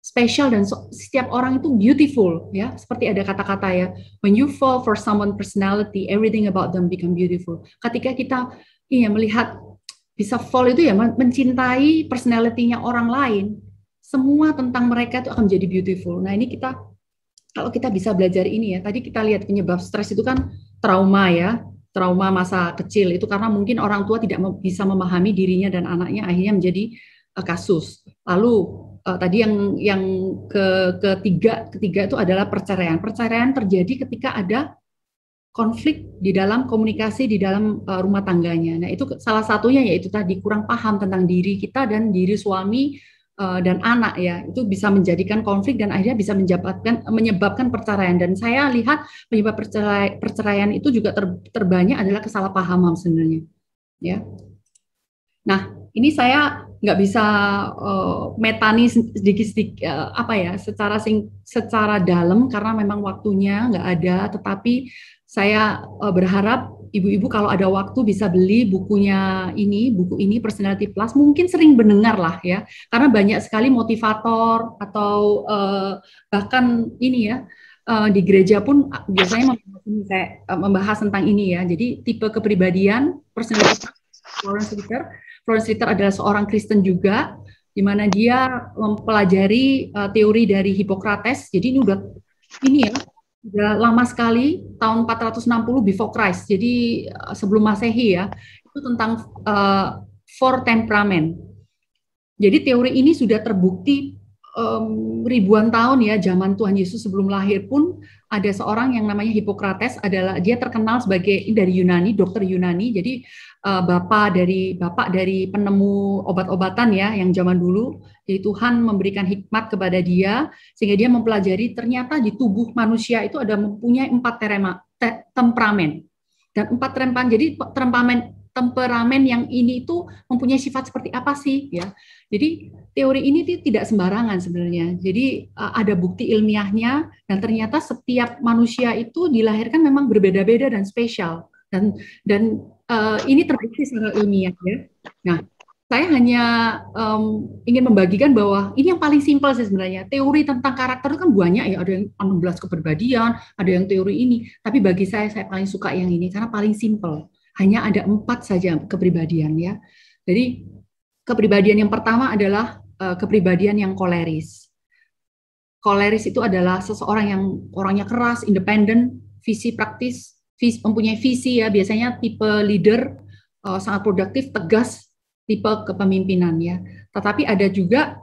spesial dan setiap orang itu beautiful ya. Seperti ada kata-kata ya, when you fall for someone personality, everything about them become beautiful. Ketika kita melihat bisa fall itu ya mencintai personality-nya orang lain, semua tentang mereka itu akan menjadi beautiful. Nah ini kalau kita bisa belajar ini ya, tadi kita lihat penyebab stres itu kan trauma ya, trauma masa kecil itu karena mungkin orang tua tidak bisa memahami dirinya dan anaknya, akhirnya menjadi kasus. Lalu tadi yang ketiga itu adalah perceraian. Perceraian terjadi ketika ada konflik di dalam komunikasi di dalam rumah tangganya. Nah itu salah satunya yaitu tadi kurang paham tentang diri kita dan diri suami dan anak ya, itu bisa menjadikan konflik dan akhirnya bisa menyebabkan perceraian. Dan saya lihat penyebab perceraian itu juga terbanyak adalah kesalahpahaman sebenarnya ya. Nah ini saya nggak bisa metani sedikit-sedikit secara dalam karena memang waktunya nggak ada. Tetapi saya berharap ibu-ibu kalau ada waktu bisa beli buku ini Personality Plus. Mungkin sering mendengar lah ya, karena banyak sekali motivator atau bahkan ini ya di gereja pun biasanya membahas tentang ini ya. Jadi tipe kepribadian Personality Florence Ritter adalah seorang Kristen juga, di mana dia mempelajari teori dari Hippocrates. Jadi ini udah lama sekali, tahun 460 before Christ. Jadi sebelum Masehi ya, itu tentang four temperament. Jadi teori ini sudah terbukti ribuan tahun ya, zaman Tuhan Yesus sebelum lahir pun ada seorang yang namanya Hippocrates, dia terkenal sebagai dari Yunani, dokter Yunani. Jadi bapak dari penemu obat-obatan ya yang zaman dulu. Jadi Tuhan memberikan hikmat kepada dia sehingga dia mempelajari ternyata di tubuh manusia itu ada mempunyai 4 temperamen dan 4 temperamen. Jadi temperamen yang ini itu mempunyai sifat seperti apa sih ya. Jadi teori ini tidak sembarangan sebenarnya. Jadi ada bukti ilmiahnya dan ternyata setiap manusia itu dilahirkan memang berbeda-beda dan spesial dan ini terbukti secara ilmiah ya. Nah, saya hanya ingin membagikan bahwa ini yang paling simpel sih sebenarnya. Teori tentang karakter itu kan banyak ya, ada yang 16 kepribadian, ada yang teori ini. Tapi bagi saya paling suka yang ini karena paling simpel. Hanya ada 4 saja kepribadian ya. Jadi kepribadian yang pertama adalah kepribadian yang koleris. Koleris itu adalah seseorang yang orangnya keras, independen, mempunyai visi ya, biasanya tipe leader, sangat produktif, tegas, tipe kepemimpinan ya. Tetapi ada juga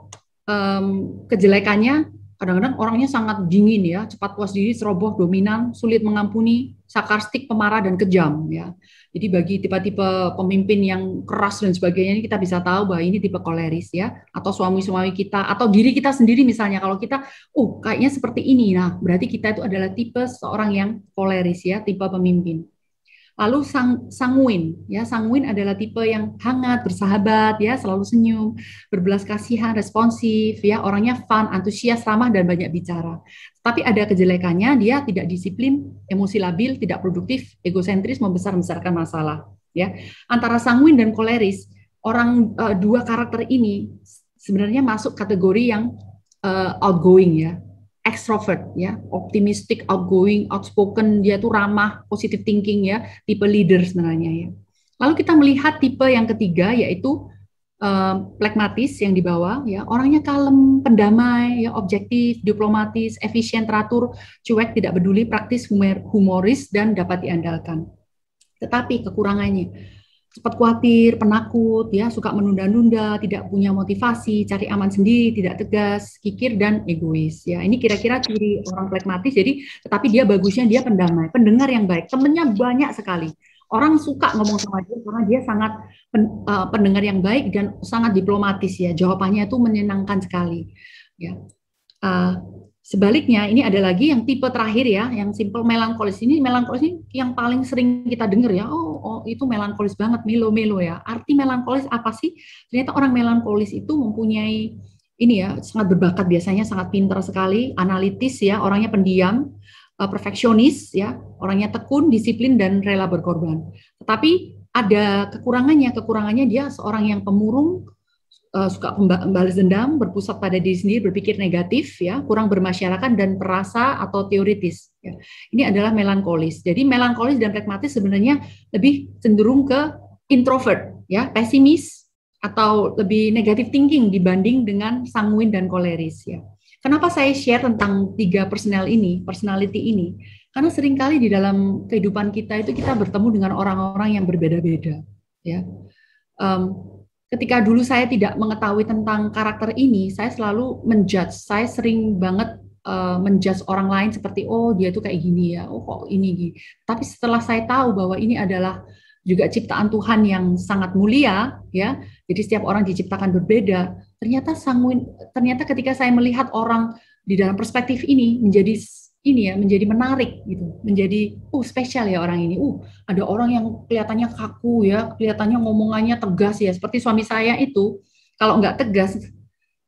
kejelekannya, kadang-kadang orangnya sangat dingin ya, cepat puas diri, ceroboh, dominan, sulit mengampuni, sarkastik, pemarah dan kejam ya. Jadi bagi tipe-tipe pemimpin yang keras dan sebagainya ini kita bisa tahu bahwa ini tipe koleris ya, atau suami-suami kita atau diri kita sendiri misalnya kalau kita kayaknya seperti ini. Nah, berarti kita itu adalah tipe seorang yang koleris ya, tipe pemimpin. Lalu sanguin ya, sanguin adalah tipe yang hangat, bersahabat ya, selalu senyum, berbelas kasihan, responsif ya, orangnya fun, antusias, ramah dan banyak bicara. Tapi ada kejelekannya, dia tidak disiplin, emosi labil, tidak produktif, egosentris, membesar-besarkan masalah ya. Antara sanguin dan koleris, dua karakter ini sebenarnya masuk kategori yang outgoing ya. Extrovert ya, optimistic, outgoing, outspoken, dia tuh ramah, positive thinking ya, tipe leader sebenarnya ya. Lalu kita melihat tipe yang ketiga yaitu pragmatis yang di bawah ya, orangnya kalem, pendamai ya, objektif, diplomatis, efisien, teratur, cuek, tidak peduli, praktis, humoris dan dapat diandalkan. Tetapi kekurangannya cepat khawatir, penakut, ya, suka menunda-nunda, tidak punya motivasi, cari aman sendiri, tidak tegas, kikir dan egois. Ya, ini kira-kira ciri orang pragmatis. Jadi, tetapi dia bagusnya dia pendamai, pendengar yang baik, temennya banyak sekali. Orang suka ngomong sama dia karena dia sangat pendengar yang baik dan sangat diplomatis ya. Jawabannya itu menyenangkan sekali. Ya. Sebaliknya, ini ada lagi yang tipe terakhir ya, yang simple melankolis. Ini melankolis ini yang paling sering kita dengar ya. Oh, itu melankolis banget, melo-melo ya. Arti melankolis apa sih? Ternyata orang melankolis itu mempunyai ini ya, sangat berbakat biasanya, sangat pintar sekali, analitis ya, orangnya pendiam, perfeksionis ya, orangnya tekun, disiplin dan rela berkorban. Tetapi ada kekurangannya dia seorang yang pemurung, suka membalas dendam, berpusat pada diri sendiri, berpikir negatif, ya, kurang bermasyarakat dan perasa atau teoritis. Ya. Ini adalah melankolis. Jadi melankolis dan pragmatis sebenarnya lebih cenderung ke introvert, ya, pesimis atau lebih negative thinking dibanding dengan sanguin dan koleris. Ya. Kenapa saya share tentang 3 personality ini? Karena seringkali di dalam kehidupan kita itu kita bertemu dengan orang-orang yang berbeda-beda. Ya. Ketika dulu saya tidak mengetahui tentang karakter ini, saya selalu menjudge. Saya sering banget menjudge orang lain seperti, oh dia itu kayak gini ya, oh kok ini gini. Tapi setelah saya tahu bahwa ini adalah juga ciptaan Tuhan yang sangat mulia, ya. Jadi setiap orang diciptakan berbeda. Ternyata ketika saya melihat orang di dalam perspektif ini menjadi menarik gitu, menjadi spesial ya orang ini. Ada orang yang kelihatannya kaku ya, kelihatannya ngomongannya tegas ya, seperti suami saya itu Kalau nggak tegas,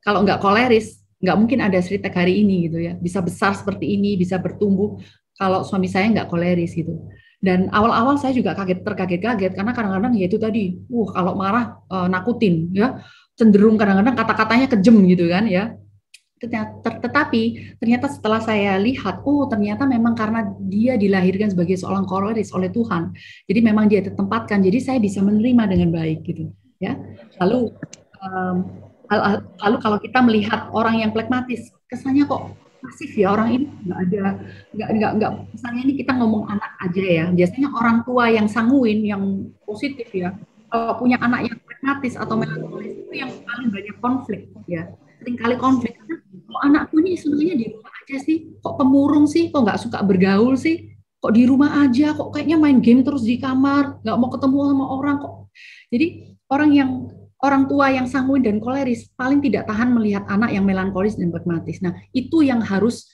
kalau nggak koleris, nggak mungkin ada Sri Tech hari ini gitu ya. Bisa besar seperti ini, bisa bertumbuh kalau suami saya nggak koleris gitu. Dan awal-awal saya juga terkaget-kaget karena kadang-kadang ya itu tadi, kalau marah nakutin ya, cenderung kadang-kadang kata-katanya kejem gitu kan ya. Tetapi ternyata setelah saya lihat, ternyata memang karena dia dilahirkan sebagai seorang koleris oleh Tuhan, jadi memang dia ditempatkan, jadi saya bisa menerima dengan baik gitu ya. Lalu lalu kalau kita melihat orang yang plekmatis, kesannya kok pasif ya, orang ini nggak misalnya ini kita ngomong anak aja ya, biasanya orang tua yang sanguin, yang positif ya, kalau punya anak yang pragmatis atau melankolis itu yang paling banyak konflik ya, seringkali konflik. Kok anakku ini sebenarnya di rumah aja sih, kok pemurung sih, kok nggak suka bergaul sih, kok di rumah aja, kok kayaknya main game terus di kamar, nggak mau ketemu sama orang kok. Jadi orang tua yang sanguin dan koleris paling tidak tahan melihat anak yang melankolis dan pragmatis. Nah, itu yang harus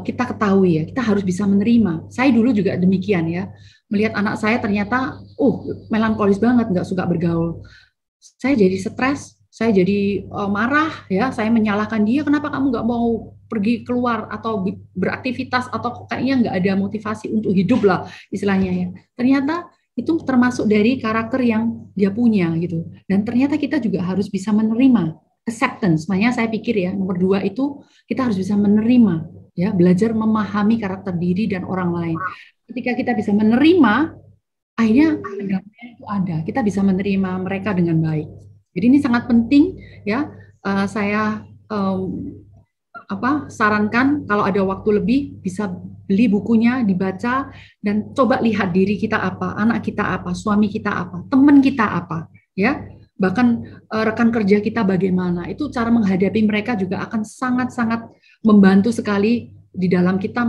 kita ketahui ya, kita harus bisa menerima. Saya dulu juga demikian ya, melihat anak saya ternyata melankolis banget, nggak suka bergaul. Saya jadi stres, saya jadi marah ya, saya menyalahkan dia, kenapa kamu nggak mau pergi keluar atau beraktivitas atau kayaknya nggak ada motivasi untuk hidup lah istilahnya ya. Ternyata itu termasuk dari karakter yang dia punya gitu. Dan ternyata kita juga harus bisa menerima, acceptance. Makanya saya pikir ya, nomor 2 itu kita harus bisa menerima ya, belajar memahami karakter diri dan orang lain. Ketika kita bisa menerima, akhirnya kedamaian itu ada. Kita bisa menerima mereka dengan baik. Jadi ini sangat penting ya. Saya sarankan kalau ada waktu lebih bisa beli bukunya, dibaca, dan coba lihat diri kita apa, anak kita apa, suami kita apa, teman kita apa, ya. Bahkan rekan kerja kita bagaimana. Itu cara menghadapi mereka juga akan sangat-sangat membantu sekali di dalam kita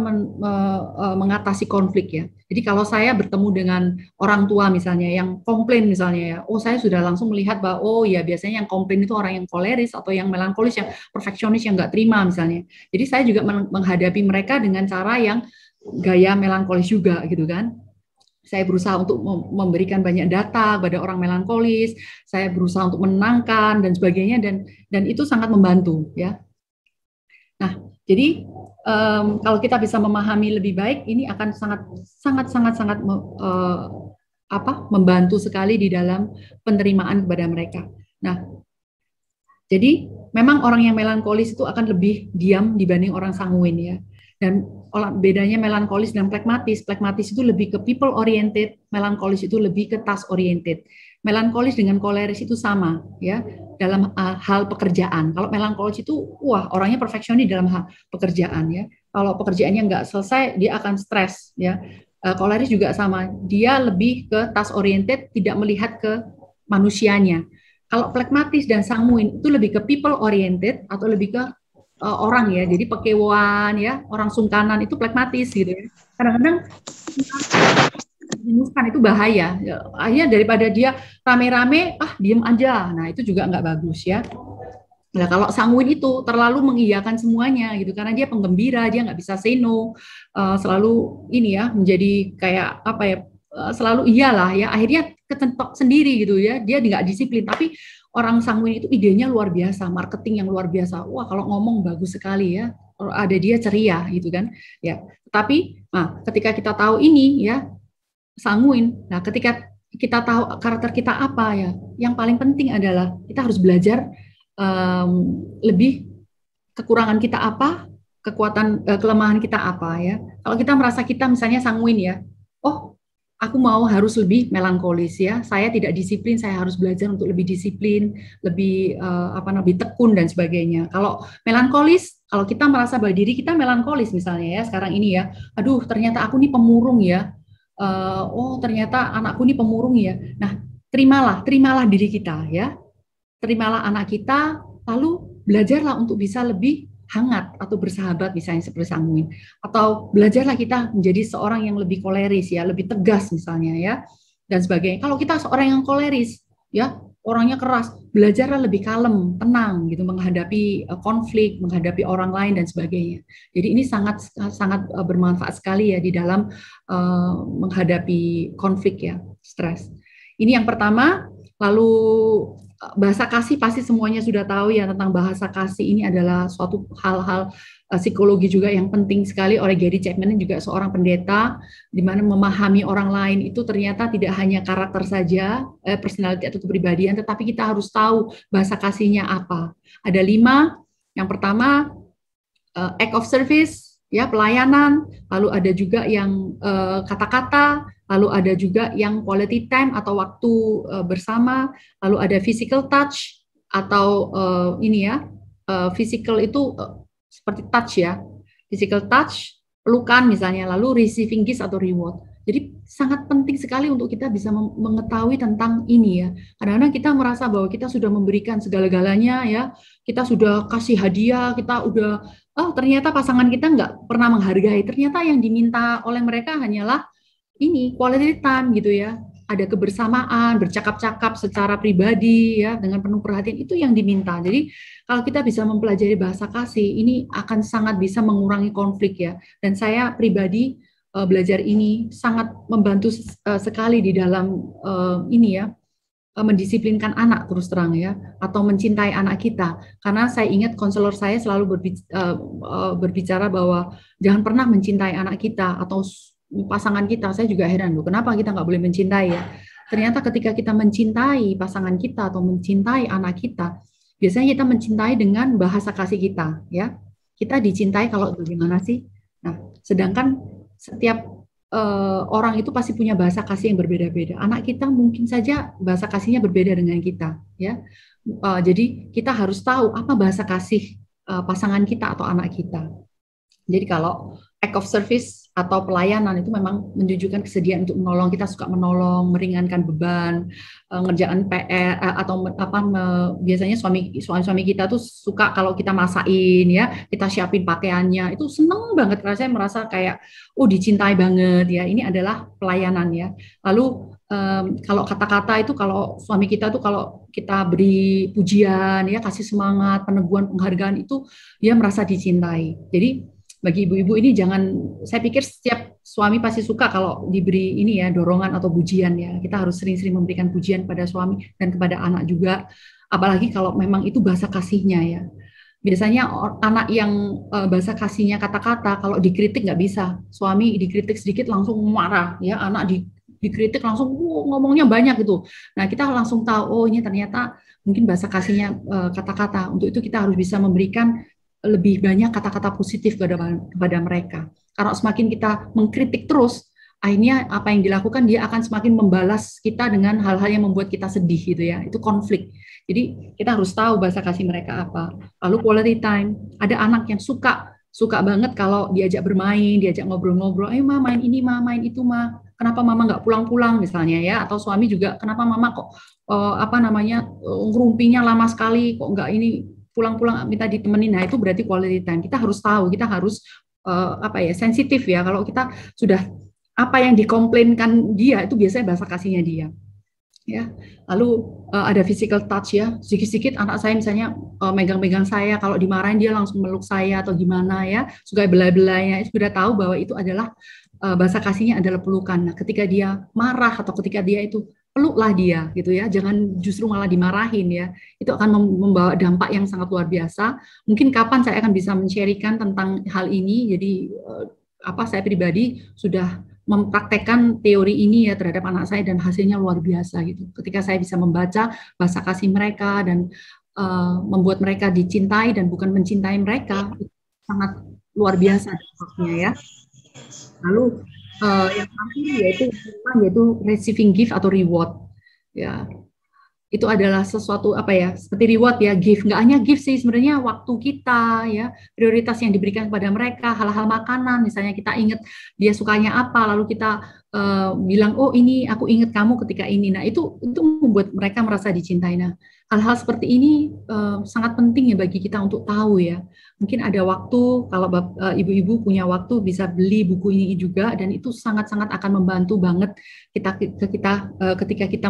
mengatasi konflik ya. Jadi kalau saya bertemu dengan orang tua misalnya yang komplain misalnya ya, saya sudah langsung melihat bahwa ya biasanya yang komplain itu orang yang koleris atau yang melankolis, yang perfeksionis, yang nggak terima misalnya. Jadi saya juga menghadapi mereka dengan cara yang gaya melankolis juga gitu kan. Saya berusaha untuk memberikan banyak data kepada orang melankolis, saya berusaha untuk menenangkan dan sebagainya, dan itu sangat membantu ya. Nah, jadi kalau kita bisa memahami lebih baik, ini akan sangat membantu sekali di dalam penerimaan kepada mereka. Nah, jadi memang orang yang melankolis itu akan lebih diam dibanding orang sanguin ya. Dan bedanya melankolis dan plekmatis. Plekmatis itu lebih ke people oriented, melankolis itu lebih ke task oriented. Melankolis dengan koleris itu sama ya dalam hal pekerjaan. Kalau melankolis itu orangnya perfeksionis dalam hal pekerjaan ya. Kalau pekerjaannya nggak selesai dia akan stres ya. Koleris juga sama. Dia lebih ke task oriented, tidak melihat ke manusianya. Kalau plekmatis dan sanguin itu lebih ke people oriented atau lebih ke orang ya, jadi pekewoan ya, orang sungkanan itu plekmatis gitu ya. Kadang-kadang jenuhkan itu bahaya. Akhirnya daripada dia rame-rame, diem aja. Nah itu juga nggak bagus ya. Nah kalau sanguin itu terlalu mengiyakan semuanya gitu, karena dia penggembira, dia nggak bisa say no, selalu ini ya menjadi kayak apa ya, selalu iyalah ya. Akhirnya kecentok sendiri gitu ya, dia nggak disiplin. Tapi orang sanguin itu idenya luar biasa, marketing yang luar biasa. Kalau ngomong bagus sekali ya, ada dia ceria gitu kan. Ya, tapi ketika kita tahu ini ya, sanguin. Nah, ketika kita tahu karakter kita apa ya, yang paling penting adalah kita harus belajar lebih kekurangan kita apa, kelemahan kita apa ya. Kalau kita merasa kita misalnya sanguin ya, aku mau harus lebih melankolis ya. Saya tidak disiplin, saya harus belajar untuk lebih disiplin, lebih lebih tekun dan sebagainya. Kalau melankolis, kalau kita merasa bahwa diri kita melankolis misalnya ya, sekarang ini ya, aduh ternyata aku nih pemurung ya. Ternyata anakku nih pemurung ya. Nah, terimalah diri kita ya. Terimalah anak kita, lalu belajarlah untuk bisa lebih hangat atau bersahabat misalnya seperti sanguin, atau belajarlah kita menjadi seorang yang lebih koleris ya, lebih tegas misalnya ya, dan sebagainya. Kalau kita seorang yang koleris ya, orangnya keras, belajarlah lebih kalem, tenang gitu menghadapi konflik, menghadapi orang lain dan sebagainya. Jadi ini sangat bermanfaat sekali ya di dalam menghadapi konflik ya, stres. Ini yang pertama. Lalu bahasa kasih pasti semuanya sudah tahu ya tentang bahasa kasih. Ini adalah suatu hal-hal psikologi juga yang penting sekali oleh Gary Chapman, juga seorang pendeta, di mana memahami orang lain itu ternyata tidak hanya karakter saja, personality atau kepribadian, tetapi kita harus tahu bahasa kasihnya apa. Ada 5. Yang pertama, act of service, ya, pelayanan. Lalu ada juga yang kata-kata. Lalu ada juga yang quality time atau waktu bersama, lalu ada physical touch atau physical itu seperti touch ya, physical touch, pelukan misalnya, lalu receiving gifts atau reward. Jadi sangat penting sekali untuk kita bisa mengetahui tentang ini ya. Kadang-kadang kita merasa bahwa kita sudah memberikan segala-galanya ya, kita sudah kasih hadiah, kita udah, ternyata pasangan kita nggak pernah menghargai. Ternyata yang diminta oleh mereka hanyalah ini quality time gitu ya, ada kebersamaan, bercakap-cakap secara pribadi ya dengan penuh perhatian, itu yang diminta. Jadi kalau kita bisa mempelajari bahasa kasih, ini akan sangat bisa mengurangi konflik ya. Dan saya pribadi belajar ini sangat membantu sekali di dalam mendisiplinkan anak, terus terang ya, atau mencintai anak kita. Karena saya ingat konselor saya selalu berbicara bahwa jangan pernah mencintai anak kita atau pasangan kita. Saya juga heran loh, kenapa kita nggak boleh mencintai ya? Ternyata ketika kita mencintai pasangan kita atau mencintai anak kita, biasanya kita mencintai dengan bahasa kasih kita, ya. Kita dicintai kalau bagaimana sih? Nah, sedangkan setiap orang itu pasti punya bahasa kasih yang berbeda-beda. Anak kita mungkin saja bahasa kasihnya berbeda dengan kita, ya. Jadi kita harus tahu apa bahasa kasih pasangan kita atau anak kita. Jadi kalau act of service atau pelayanan itu memang menunjukkan kesediaan untuk menolong, kita suka menolong, meringankan beban, ngerjakan PR atau biasanya suami kita tuh suka kalau kita masakin ya, kita siapin pakaiannya, itu seneng banget karena saya merasa kayak dicintai banget ya. Ini adalah pelayanan ya. Lalu kalau kata-kata itu, kalau suami kita tuh kalau kita beri pujian ya, kasih semangat, peneguhan, penghargaan, itu dia merasa dicintai. Jadi bagi ibu-ibu ini jangan, saya pikir setiap suami pasti suka kalau diberi ini ya, dorongan atau pujian ya. Kita harus sering-sering memberikan pujian pada suami dan kepada anak juga. Apalagi kalau memang itu bahasa kasihnya ya. Biasanya anak yang bahasa kasihnya kata-kata, kalau dikritik nggak bisa. Suami dikritik sedikit langsung marah ya, anak dikritik langsung ngomongnya banyak gitu. Nah, kita langsung tahu, ini ternyata mungkin bahasa kasihnya kata-kata. Untuk itu kita harus bisa memberikan lebih banyak kata-kata positif kepada mereka. Karena semakin kita mengkritik terus, akhirnya apa yang dilakukan, dia akan semakin membalas kita dengan hal-hal yang membuat kita sedih gitu ya. Itu konflik. Jadi kita harus tahu bahasa kasih mereka apa. Lalu quality time. Ada anak yang suka banget kalau diajak bermain, diajak ngobrol-ngobrol. Ma, main ini, ma, main itu, ma. Kenapa mama nggak pulang-pulang misalnya ya? Atau suami juga, kenapa mama kok ngerumpinya lama sekali, kok nggak ini pulang-pulang minta ditemenin. Nah, itu berarti quality time. Kita harus tahu, kita harus sensitif ya. Kalau kita sudah apa yang dikomplainkan dia, itu biasanya bahasa kasihnya dia. Ya. Lalu ada physical touch ya. Sedikit-sedikit anak saya misalnya megang-megang saya, kalau dimarahin dia langsung meluk saya atau gimana ya. Suka belai-belainya, itu sudah tahu bahwa itu adalah bahasa kasihnya adalah pelukan. Nah, ketika dia marah atau ketika dia itu, peluklah dia gitu ya, jangan justru malah dimarahin ya. Itu akan membawa dampak yang sangat luar biasa. Mungkin kapan saya akan bisa men-sharingkan tentang hal ini. Jadi saya pribadi sudah mempraktekkan teori ini ya terhadap anak saya dan hasilnya luar biasa gitu. Ketika saya bisa membaca bahasa kasih mereka dan membuat mereka dicintai dan bukan mencintai mereka, itu sangat luar biasa dampaknya ya. Lalu yang terakhir yaitu receiving gift atau reward ya. Itu adalah sesuatu seperti reward ya, gift. Nggak hanya gift sih, sebenarnya waktu kita ya, prioritas yang diberikan kepada mereka, hal-hal makanan misalnya, kita ingat dia sukanya apa, lalu kita bilang, ini aku ingat kamu ketika ini. Nah, itu membuat mereka merasa dicintai. Nah, hal-hal seperti ini sangat penting ya bagi kita untuk tahu ya. Mungkin ada waktu, kalau ibu-ibu punya waktu bisa beli buku ini juga, dan itu sangat-sangat akan membantu banget ketika kita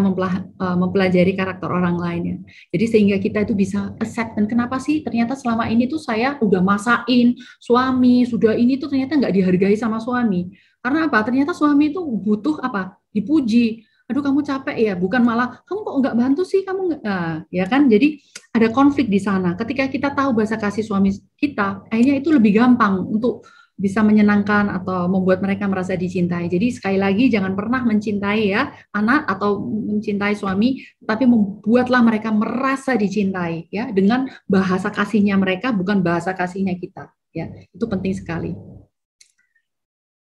mempelajari karakter orang lain ya. Jadi sehingga kita itu bisa accept, dan kenapa sih ternyata selama ini tuh saya udah masakin suami, sudah ini tuh ternyata nggak dihargai sama suami. Karena apa? Ternyata suami itu butuh dipuji, aduh kamu capek ya, bukan malah kamu kok nggak bantu sih, kamu nggak, nah, ya kan? Jadi ada konflik di sana. Ketika kita tahu bahasa kasih suami kita, akhirnya itu lebih gampang untuk bisa menyenangkan atau membuat mereka merasa dicintai. Jadi sekali lagi jangan pernah mencintai ya anak atau mencintai suami, tapi membuatlah mereka merasa dicintai ya dengan bahasa kasihnya mereka, bukan bahasa kasihnya kita. Ya, itu penting sekali.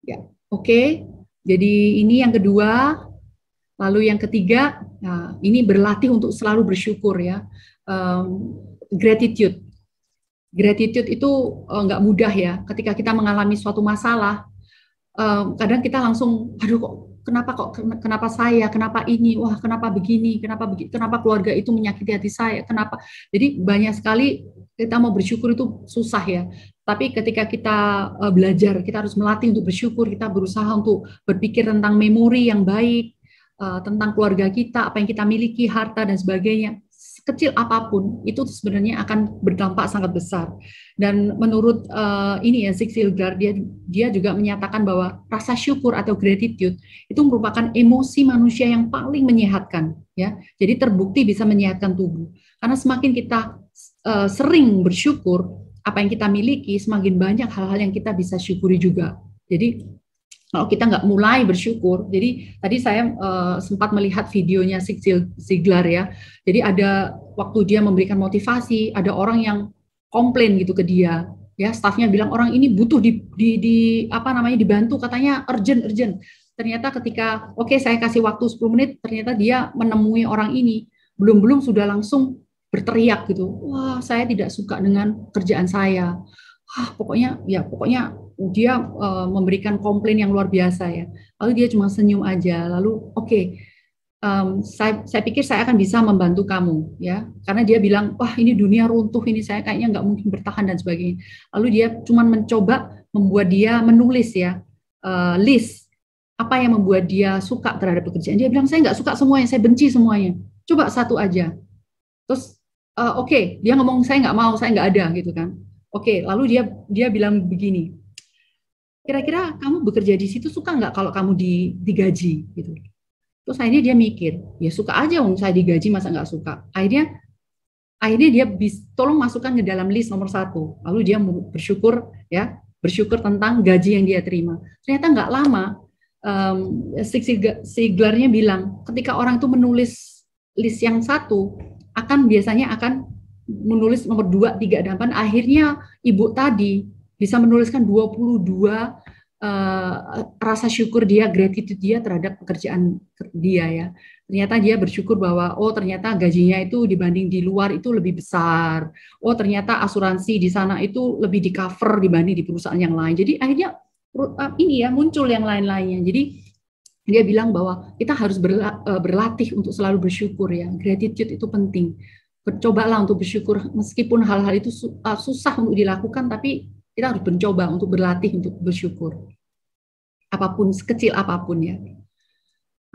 Ya, oke. Jadi ini yang kedua. Lalu yang ketiga, nah, ini berlatih untuk selalu bersyukur ya. Gratitude. Gratitude itu nggak mudah ya. Ketika kita mengalami suatu masalah, kadang kita langsung, aduh kenapa saya, kenapa ini, wah kenapa begini, kenapa keluarga itu menyakiti hati saya, kenapa. Jadi banyak sekali kita mau bersyukur itu susah ya. Tapi ketika kita belajar, kita harus melatih untuk bersyukur, kita berusaha untuk berpikir tentang memori yang baik, tentang keluarga kita, apa yang kita miliki, harta dan sebagainya, kecil apapun itu sebenarnya akan berdampak sangat besar. Dan menurut ini ya Zig Ziglar, dia juga menyatakan bahwa rasa syukur atau gratitude itu merupakan emosi manusia yang paling menyehatkan ya. Jadi terbukti bisa menyehatkan tubuh. Karena semakin kita sering bersyukur apa yang kita miliki, semakin banyak hal-hal yang kita bisa syukuri juga. Jadi kalau kita nggak mulai bersyukur, jadi tadi saya sempat melihat videonya Zig Ziglar ya. Jadi ada waktu dia memberikan motivasi, ada orang yang komplain gitu ke dia, ya stafnya bilang orang ini butuh dibantu, katanya urgent. Ternyata ketika saya kasih waktu 10 menit, ternyata dia menemui orang ini, belum sudah langsung berteriak gitu, wah saya tidak suka dengan kerjaan saya. Pokoknya dia memberikan komplain yang luar biasa ya. Lalu dia cuma senyum aja. Lalu saya pikir saya akan bisa membantu kamu ya. Karena dia bilang wah ini dunia runtuh, ini saya kayaknya nggak mungkin bertahan dan sebagainya. Lalu dia cuma mencoba membuat dia menulis ya list apa yang membuat dia suka terhadap pekerjaan. Dia bilang saya nggak suka semuanya, saya benci semuanya. Coba satu aja. Terus dia ngomong saya nggak mau, saya nggak ada gitu kan. Lalu dia bilang begini, kira-kira kamu bekerja di situ suka nggak kalau kamu digaji gitu. Terus akhirnya dia mikir, ya suka aja saya digaji, masa nggak suka. Akhirnya dia tolong masukkan ke dalam list nomor 1. Lalu dia bersyukur tentang gaji yang dia terima. Ternyata nggak lama, Ziglarnya bilang, ketika orang itu menulis list yang 1, biasanya akan menulis nomor 2, 3, dan 8, akhirnya ibu tadi bisa menuliskan 22 rasa syukur dia, gratitude dia terhadap pekerjaan dia ya. Ternyata dia bersyukur bahwa ternyata gajinya itu dibanding di luar itu lebih besar. Ternyata asuransi di sana itu lebih di cover dibanding di perusahaan yang lain. Jadi akhirnya muncul yang lain-lainnya. Jadi dia bilang bahwa kita harus berlatih untuk selalu bersyukur ya. Gratitude itu penting. Cobalah untuk bersyukur meskipun hal-hal itu susah untuk dilakukan, tapi kita harus mencoba untuk berlatih untuk bersyukur apapun, sekecil apapun ya.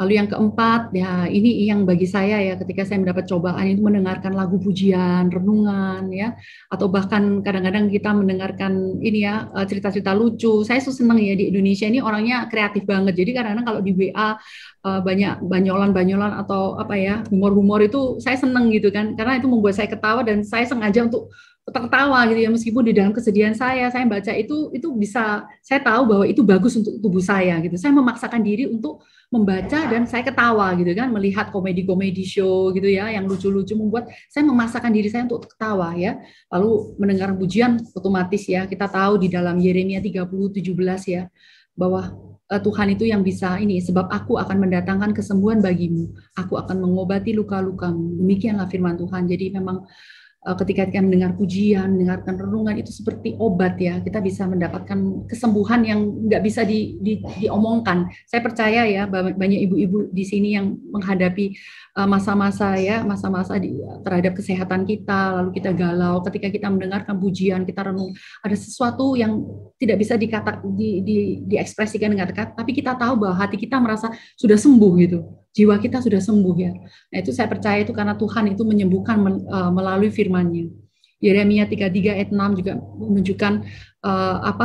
Lalu yang keempat ya, ini yang bagi saya ya, ketika saya mendapat cobaan itu mendengarkan lagu pujian, renungan ya, atau bahkan kadang-kadang kita mendengarkan ini ya cerita-cerita lucu. Saya senang ya, di Indonesia ini orangnya kreatif banget. Jadi kadang-kadang kalau di WA banyak banyolan atau humor-humor itu saya senang gitu kan, karena itu membuat saya ketawa dan saya sengaja untuk tertawa gitu ya, meskipun di dalam kesedihan saya baca itu bisa, saya tahu bahwa itu bagus untuk tubuh saya gitu. Saya memaksakan diri untuk membaca dan saya ketawa gitu kan, melihat komedi show gitu ya yang lucu-lucu, membuat saya memaksakan diri saya untuk ketawa ya. Lalu mendengar pujian otomatis ya, kita tahu di dalam Yeremia 30:17 ya, bahwa Tuhan itu yang bisa ini, sebab aku akan mendatangkan kesembuhan bagimu, aku akan mengobati luka-lukamu. Demikianlah firman Tuhan. Jadi memang ketika kita mendengar pujian, mendengarkan renungan, itu seperti obat ya. Kita bisa mendapatkan kesembuhan yang nggak bisa diomongkan. Saya percaya ya, banyak ibu-ibu di sini yang menghadapi masa-masa terhadap kesehatan kita, lalu kita galau. Ketika kita mendengarkan pujian, kita renung, ada sesuatu yang tidak bisa diekspresikan dengan kata, tapi kita tahu bahwa hati kita merasa sudah sembuh gitu. Jiwa kita sudah sembuh ya. Nah itu saya percaya itu karena Tuhan itu menyembuhkan melalui firman-Nya. Yeremia 33 ayat 6 juga menunjukkan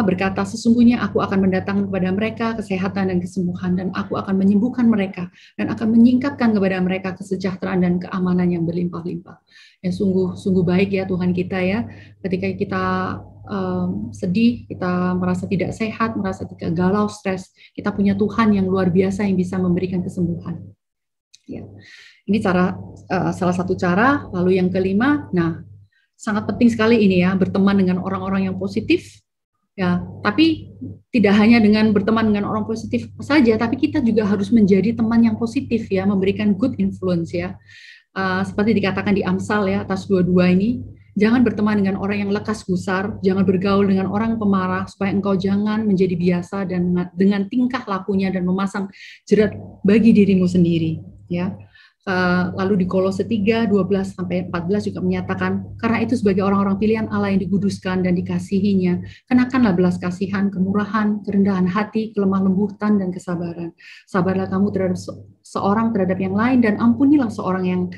berkata, sesungguhnya aku akan mendatangkan kepada mereka kesehatan dan kesembuhan, dan aku akan menyembuhkan mereka dan akan menyingkapkan kepada mereka kesejahteraan dan keamanan yang berlimpah-limpah. Ya, sungguh baik ya Tuhan kita ya, ketika kita sedih, kita merasa tidak sehat, merasa tidak galau, stres, kita punya Tuhan yang luar biasa yang bisa memberikan kesembuhan. Ya. Ini salah satu cara. Lalu yang kelima, sangat penting sekali ini ya, berteman dengan orang-orang yang positif. Ya, tapi tidak hanya dengan berteman dengan orang positif saja, tapi kita juga harus menjadi teman yang positif ya, memberikan good influence ya. Seperti dikatakan di Amsal ya, atas 22 ini, jangan berteman dengan orang yang lekas gusar, jangan bergaul dengan orang pemarah, supaya engkau jangan menjadi biasa dan dengan tingkah lakunya dan memasang jerat bagi dirimu sendiri ya. Lalu di Kolose 3, 12-14 juga menyatakan, karena itu sebagai orang-orang pilihan Allah yang diguduskan dan dikasihinya, kenakanlah belas kasihan, kemurahan, kerendahan hati, kelemah lembutan, dan kesabaran. Sabarlah kamu terhadap seorang terhadap yang lain, dan ampunilah seorang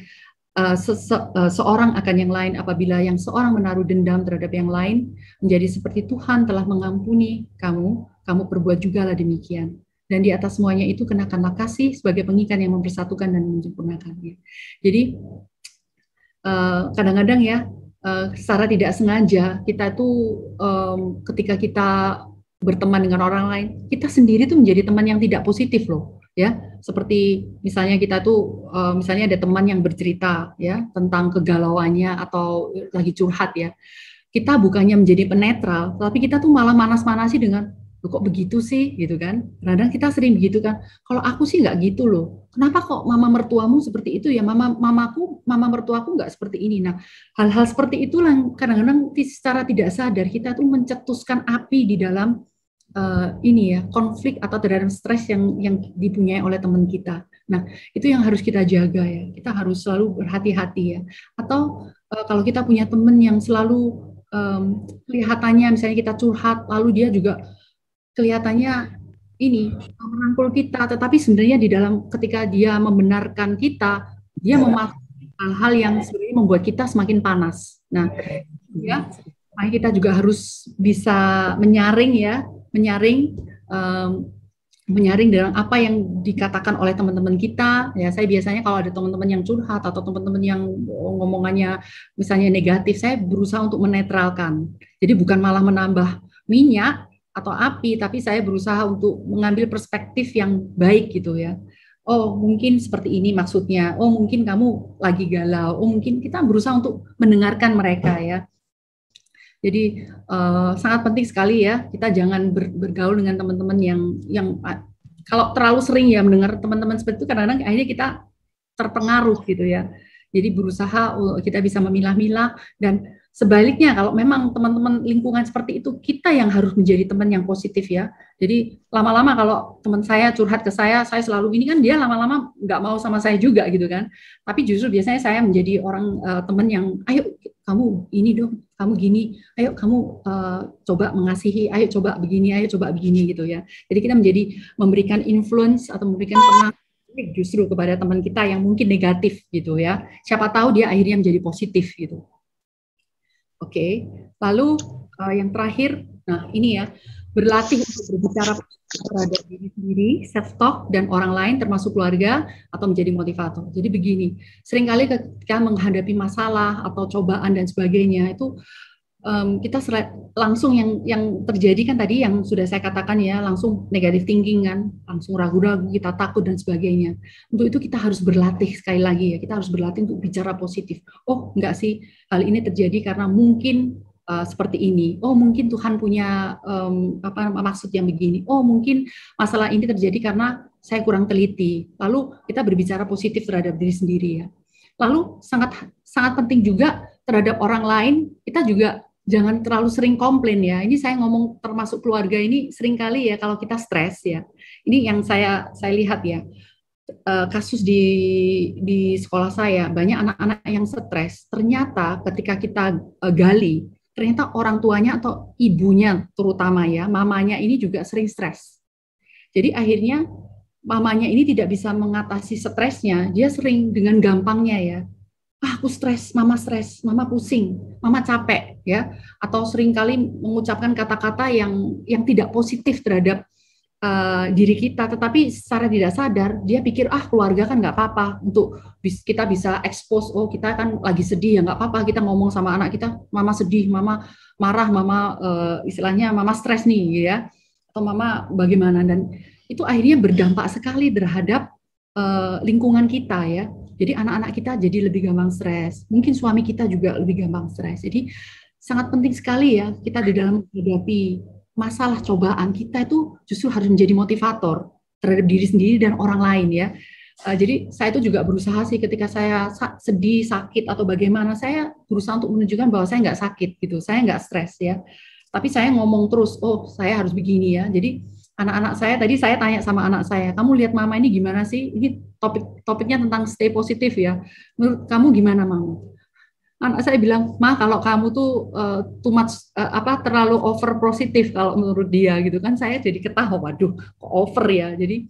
akan yang lain apabila yang seorang menaruh dendam terhadap yang lain, menjadi seperti Tuhan telah mengampuni kamu perbuat jugalah demikian. Dan di atas semuanya itu kenakanlah kasih sebagai pengikat yang mempersatukan dan menyempurnakannya. Jadi kadang-kadang ya secara tidak sengaja kita tuh ketika kita berteman dengan orang lain, kita sendiri tuh menjadi teman yang tidak positif loh. Ya, seperti misalnya kita tuh misalnya ada teman yang bercerita ya tentang kegalauannya atau lagi curhat ya. Kita bukannya menjadi penetral, tapi kita tuh malah manas-manasi dengan, kok begitu sih gitu kan. Kadang kita sering begitu kan, kalau aku sih nggak gitu loh, kenapa kok mama mertuamu seperti itu ya, mama mertuaku nggak seperti ini. Nah, hal-hal seperti itulah kadang-kadang secara tidak sadar kita tuh mencetuskan api di dalam konflik atau terhadap stres yang dipunyai oleh teman kita. Nah, itu yang harus kita jaga ya, kita harus selalu berhati-hati ya. Atau kalau kita punya teman yang selalu kelihatannya misalnya kita curhat, lalu dia juga kelihatannya merangkul kita, tetapi sebenarnya di dalam ketika dia membenarkan kita, dia memakai hal-hal yang sebenarnya membuat kita semakin panas. Nah, ya, makanya kita juga harus bisa menyaring dalam apa yang dikatakan oleh teman-teman kita. Ya, saya biasanya kalau ada teman-teman yang curhat atau teman-teman yang ngomongannya misalnya negatif, saya berusaha untuk menetralkan. Jadi bukan malah menambah minyak atau api, tapi saya berusaha untuk mengambil perspektif yang baik gitu ya. Oh, mungkin seperti ini maksudnya. Oh, mungkin kamu lagi galau. Oh, mungkin kita berusaha untuk mendengarkan mereka ya. Jadi sangat penting sekali ya, kita jangan bergaul dengan teman-teman yang kalau terlalu sering ya mendengar teman-teman seperti itu, kadang-kadang akhirnya kita terpengaruh gitu ya. Jadi berusaha kita bisa memilah-milah, dan sebaliknya kalau memang teman-teman lingkungan seperti itu, kita yang harus menjadi teman yang positif ya. Jadi lama-lama kalau teman saya curhat ke saya selalu ini kan, dia lama-lama nggak mau sama saya juga gitu kan. Tapi justru biasanya saya menjadi orang teman yang, ayo kamu ini dong, kamu gini, ayo kamu coba mengasihi, ayo coba begini gitu ya. Jadi kita memberikan influence atau memberikan pengaruh justru kepada teman kita yang mungkin negatif gitu ya. Siapa tahu dia akhirnya menjadi positif gitu. Oke. Lalu yang terakhir, nah ini ya, berlatih untuk berbicara terhadap diri sendiri, self-talk, dan orang lain termasuk keluarga, atau menjadi motivator. Jadi begini, seringkali ketika menghadapi masalah atau cobaan dan sebagainya, itu kita langsung yang terjadi kan tadi yang sudah saya katakan ya, langsung negative thinking kan, langsung ragu-ragu, kita takut dan sebagainya. Untuk itu kita harus berlatih sekali lagi ya, kita harus berlatih untuk bicara positif. Oh enggak sih, hal ini terjadi karena mungkin seperti ini. Oh mungkin Tuhan punya maksud yang begini. Oh mungkin masalah ini terjadi karena saya kurang teliti. Lalu kita berbicara positif terhadap diri sendiri ya. Lalu sangat penting juga terhadap orang lain, kita juga jangan terlalu sering komplain ya. Ini saya ngomong termasuk keluarga ini seringkali ya, kalau kita stres ya. Ini yang saya lihat ya. Kasus di sekolah saya, banyak anak-anak yang stres. Ternyata ketika kita gali, ternyata orang tuanya atau ibunya terutama ya, mamanya ini juga sering stres. Jadi akhirnya mamanya ini tidak bisa mengatasi stresnya, dia sering dengan gampangnya ya, aku stres, mama pusing, mama capek, ya, atau seringkali mengucapkan kata-kata yang tidak positif terhadap diri kita, tetapi secara tidak sadar dia pikir keluarga kan nggak apa-apa, untuk kita bisa expose, oh kita kan lagi sedih ya nggak apa-apa kita ngomong sama anak kita, mama sedih, mama marah, mama istilahnya mama stres nih ya, atau mama bagaimana, dan itu akhirnya berdampak sekali terhadap lingkungan kita ya. Jadi anak-anak kita jadi lebih gampang stres, mungkin suami kita juga lebih gampang stres. Jadi sangat penting sekali ya kita di dalam menghadapi masalah cobaan, kita itu justru harus menjadi motivator terhadap diri sendiri dan orang lain ya. Jadi saya itu juga berusaha sih ketika saya sedih, sakit atau bagaimana, saya berusaha untuk menunjukkan bahwa saya nggak sakit gitu, saya nggak stres ya. Tapi saya ngomong terus, oh saya harus begini ya. Jadi anak-anak saya, tadi saya tanya sama anak saya, kamu lihat mama ini gimana sih? Ini topiknya tentang stay positif ya. Menurut kamu gimana mama? Anak saya bilang, Ma, kalau kamu tuh too much terlalu over positif kalau menurut dia gitu kan, saya jadi ketawa, waduh, kok over ya. Jadi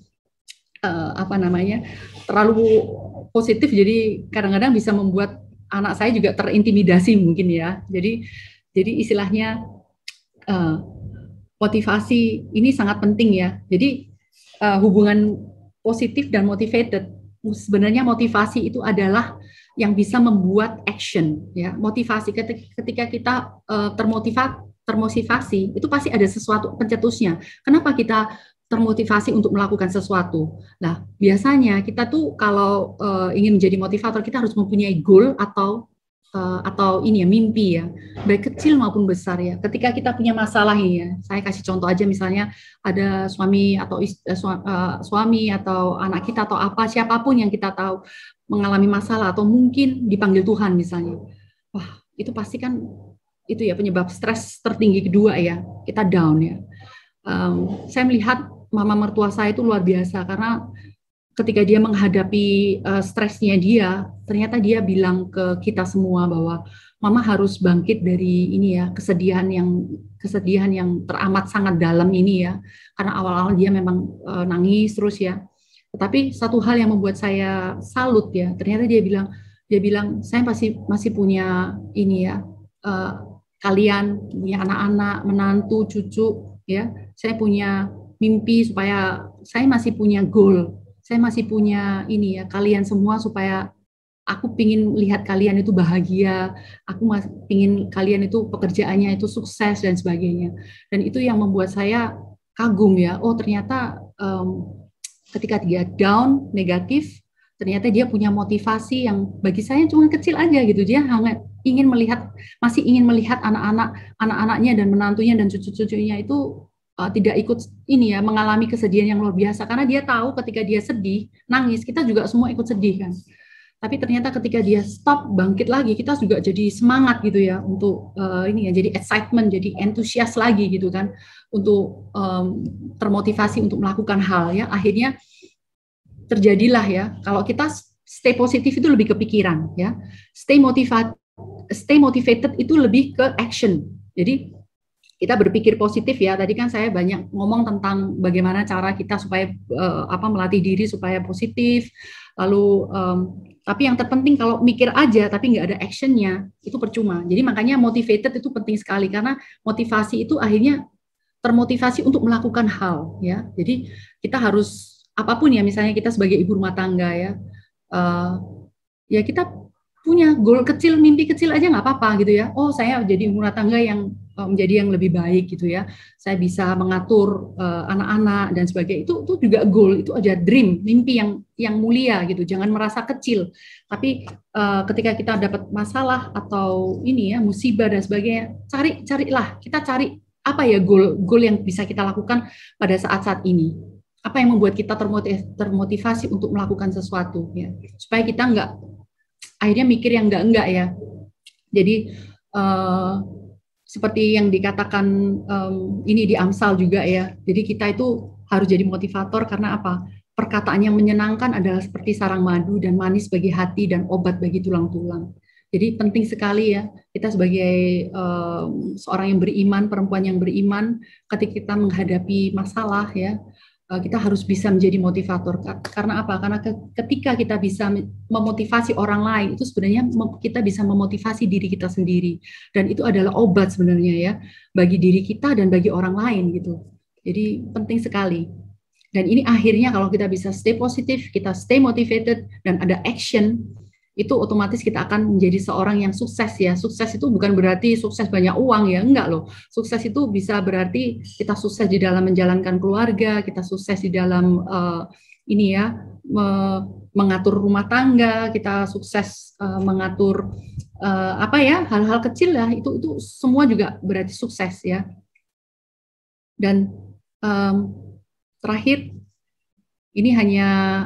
terlalu positif, jadi kadang-kadang bisa membuat anak saya juga terintimidasi mungkin ya. Jadi istilahnya motivasi ini sangat penting ya. Jadi hubungan positif dan motivated, sebenarnya motivasi itu adalah yang bisa membuat action ya. Motivasi ketika kita termotivasi itu pasti ada sesuatu pencetusnya. Kenapa kita termotivasi untuk melakukan sesuatu? Nah, biasanya kita tuh kalau ingin menjadi motivator, kita harus mempunyai goal atau ini ya, mimpi ya, baik kecil maupun besar ya. Ketika kita punya masalah ini ya, saya kasih contoh aja, misalnya ada suami atau suami atau anak kita atau siapapun yang kita tahu mengalami masalah atau mungkin dipanggil Tuhan misalnya. Wah, itu pasti kan itu ya penyebab stres tertinggi kedua ya, kita down ya. Saya melihat mama mertua saya itu luar biasa, karena ketika dia menghadapi stresnya dia, ternyata dia bilang ke kita semua bahwa mama harus bangkit dari ini ya, kesedihan yang teramat sangat dalam ini ya, karena awal-awal dia memang nangis terus ya. Tetapi satu hal yang membuat saya salut ya, ternyata dia bilang saya masih punya ini ya, kalian punya anak-anak, menantu, cucu ya, saya punya mimpi supaya saya masih punya goal. Saya masih punya ini ya, kalian semua, supaya aku pingin lihat kalian itu bahagia, aku pingin kalian itu pekerjaannya itu sukses dan sebagainya. Dan itu yang membuat saya kagum ya, oh ternyata ketika dia down, negatif, ternyata dia punya motivasi yang bagi saya cuma kecil aja gitu. Dia masih ingin melihat anak-anaknya dan menantunya dan cucu-cucunya itu tidak ikut ini ya, mengalami kesedihan yang luar biasa, karena dia tahu ketika dia sedih, nangis, kita juga semua ikut sedih kan. Tapi ternyata ketika dia stop, bangkit lagi, kita juga jadi semangat gitu ya untuk ini ya, jadi excitement, jadi antusias lagi gitu kan, untuk termotivasi untuk melakukan hal ya. Akhirnya terjadilah ya, kalau kita stay positif itu lebih ke pikiran ya, stay motivated itu lebih ke action. Jadi kita berpikir positif ya. Tadi kan saya banyak ngomong tentang bagaimana cara kita supaya melatih diri supaya positif. Lalu tapi yang terpenting kalau mikir aja tapi nggak ada actionnya itu percuma. Jadi makanya motivated itu penting sekali, karena motivasi itu akhirnya termotivasi untuk melakukan hal ya. Jadi kita harus apapun ya, misalnya kita sebagai ibu rumah tangga ya, ya kita punya goal kecil, mimpi kecil aja nggak apa-apa gitu ya. Oh saya jadi ibu rumah tangga yang menjadi yang lebih baik gitu ya. Saya bisa mengatur anak-anak dan sebagainya. Itu juga goal, itu aja dream, mimpi yang mulia gitu. Jangan merasa kecil. Tapi ketika kita dapat masalah atau ini ya, musibah dan sebagainya, carilah, kita cari apa ya goal yang bisa kita lakukan pada saat-saat ini. Apa yang membuat kita termotivasi untuk melakukan sesuatu ya. Supaya kita akhirnya mikir yang enggak ya. Jadi seperti yang dikatakan ini di Amsal juga ya. Jadi kita itu harus jadi motivator karena apa? Perkataan yang menyenangkan adalah seperti sarang madu dan manis bagi hati dan obat bagi tulang-tulang. Jadi penting sekali ya, kita sebagai seorang yang beriman, perempuan yang beriman, ketika kita menghadapi masalah ya, kita harus bisa menjadi motivator. Karena apa? Karena ketika kita bisa memotivasi orang lain, itu sebenarnya kita bisa memotivasi diri kita sendiri. Dan itu adalah obat sebenarnya ya, bagi diri kita dan bagi orang lain gitu. Jadi penting sekali. Dan ini akhirnya kalau kita bisa stay positif, kita stay motivated, dan ada action, itu otomatis kita akan menjadi seorang yang sukses ya. Sukses itu bukan berarti sukses banyak uang ya, enggak loh. Sukses itu bisa berarti kita sukses di dalam menjalankan keluarga, kita sukses di dalam mengatur rumah tangga, kita sukses mengatur hal-hal kecil lah. Itu semua juga berarti sukses ya. Dan terakhir, ini hanya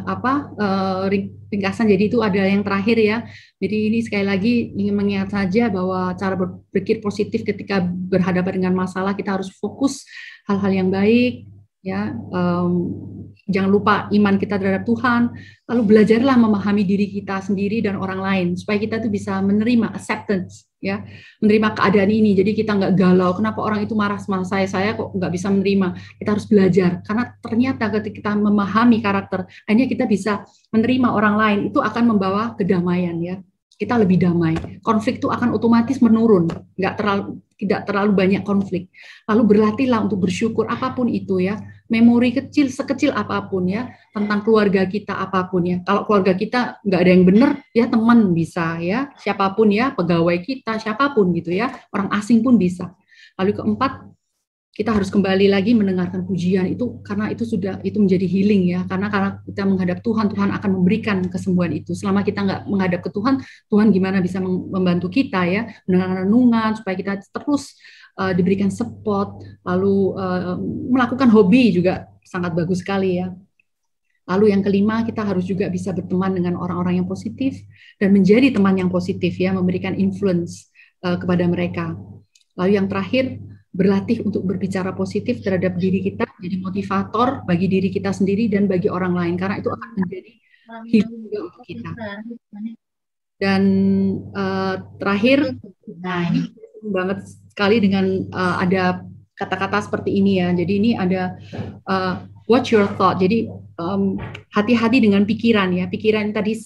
ringkasan, jadi itu ada yang terakhir ya. Jadi ini sekali lagi ingin mengingat saja bahwa cara berpikir positif ketika berhadapan dengan masalah, kita harus fokus hal-hal yang baik ya. Jangan lupa iman kita terhadap Tuhan, lalu belajarlah memahami diri kita sendiri dan orang lain supaya kita tuh bisa menerima acceptance ya, menerima keadaan ini. Jadi kita nggak galau, kenapa orang itu marah sama saya kok nggak bisa menerima. Kita harus belajar, karena ternyata ketika kita memahami karakter, akhirnya kita bisa menerima orang lain, itu akan membawa kedamaian ya. Kita lebih damai, konflik itu akan otomatis menurun, tidak terlalu banyak konflik. Lalu berlatihlah untuk bersyukur apapun itu ya, memori kecil sekecil apapun ya, tentang keluarga kita apapun ya. Kalau keluarga kita nggak ada yang benar ya, teman bisa ya, siapapun ya, pegawai kita siapapun gitu ya, orang asing pun bisa. Lalu keempat, kita harus kembali lagi mendengarkan pujian itu, karena itu menjadi healing ya, karena kita menghadap Tuhan, Tuhan akan memberikan kesembuhan itu. Selama kita nggak menghadap ke Tuhan, Tuhan gimana bisa membantu kita ya, mendengarkan renungan supaya kita terus diberikan support, lalu melakukan hobi juga sangat bagus sekali ya. Lalu yang kelima, kita harus juga bisa berteman dengan orang-orang yang positif dan menjadi teman yang positif ya, memberikan influence kepada mereka. Lalu yang terakhir, berlatih untuk berbicara positif terhadap diri kita, jadi motivator bagi diri kita sendiri dan bagi orang lain, karena itu akan menjadi healing juga untuk kita. Dan terakhir, nah ini banget sekali dengan ada kata-kata seperti ini ya. Jadi ini ada watch your thought. Jadi hati-hati dengan pikiran ya. Pikiran tadi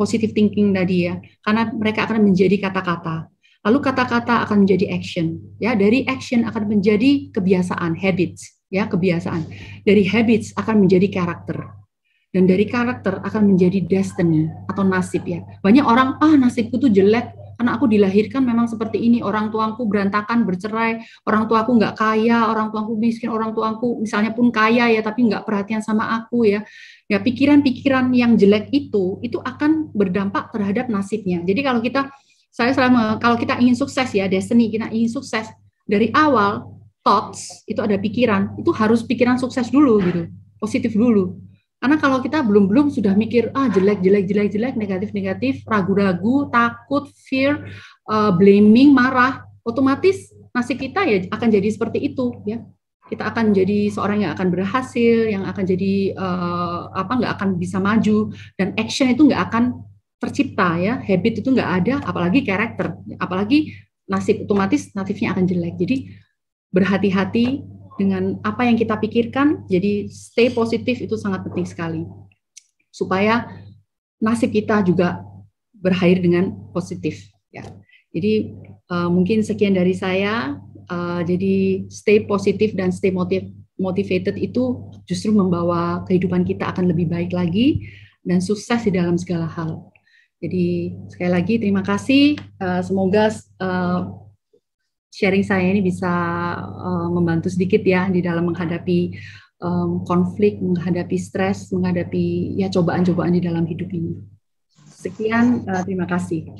positive thinking tadi ya, karena mereka akan menjadi kata-kata. Lalu kata-kata akan menjadi action, ya. Dari action akan menjadi kebiasaan, habits, ya, kebiasaan. Dari habits akan menjadi karakter, dan dari karakter akan menjadi destiny atau nasib, ya. Banyak orang, nasibku tuh jelek, karena aku dilahirkan memang seperti ini. Orang tuaku berantakan, bercerai, orang tuaku nggak kaya, orang tuaku miskin, orang tuaku misalnya pun kaya ya, tapi nggak perhatian sama aku ya. Ya, pikiran-pikiran yang jelek itu akan berdampak terhadap nasibnya. Jadi kalau kalau kita ingin sukses ya, destiny, kita ingin sukses dari awal, thoughts, itu ada pikiran, itu harus pikiran sukses dulu gitu, positif dulu. Karena kalau kita belum sudah mikir, jelek, negatif, ragu-ragu, takut, fear, blaming, marah, otomatis nasib kita ya akan jadi seperti itu ya. Kita akan jadi seorang yang akan berhasil, yang akan jadi nggak akan bisa maju, dan action itu nggak akan tercipta ya, habit itu nggak ada, apalagi karakter, apalagi nasib, otomatis nasibnya akan jelek. Jadi berhati-hati dengan apa yang kita pikirkan, jadi stay positif itu sangat penting sekali, supaya nasib kita juga berakhir dengan positif ya. Jadi mungkin sekian dari saya, jadi stay positif dan stay motivated itu justru membawa kehidupan kita akan lebih baik lagi, dan sukses di dalam segala hal. Jadi sekali lagi terima kasih, semoga sharing saya ini bisa membantu sedikit ya di dalam menghadapi konflik, menghadapi stres, menghadapi ya cobaan-cobaan di dalam hidup ini. Sekian, terima kasih.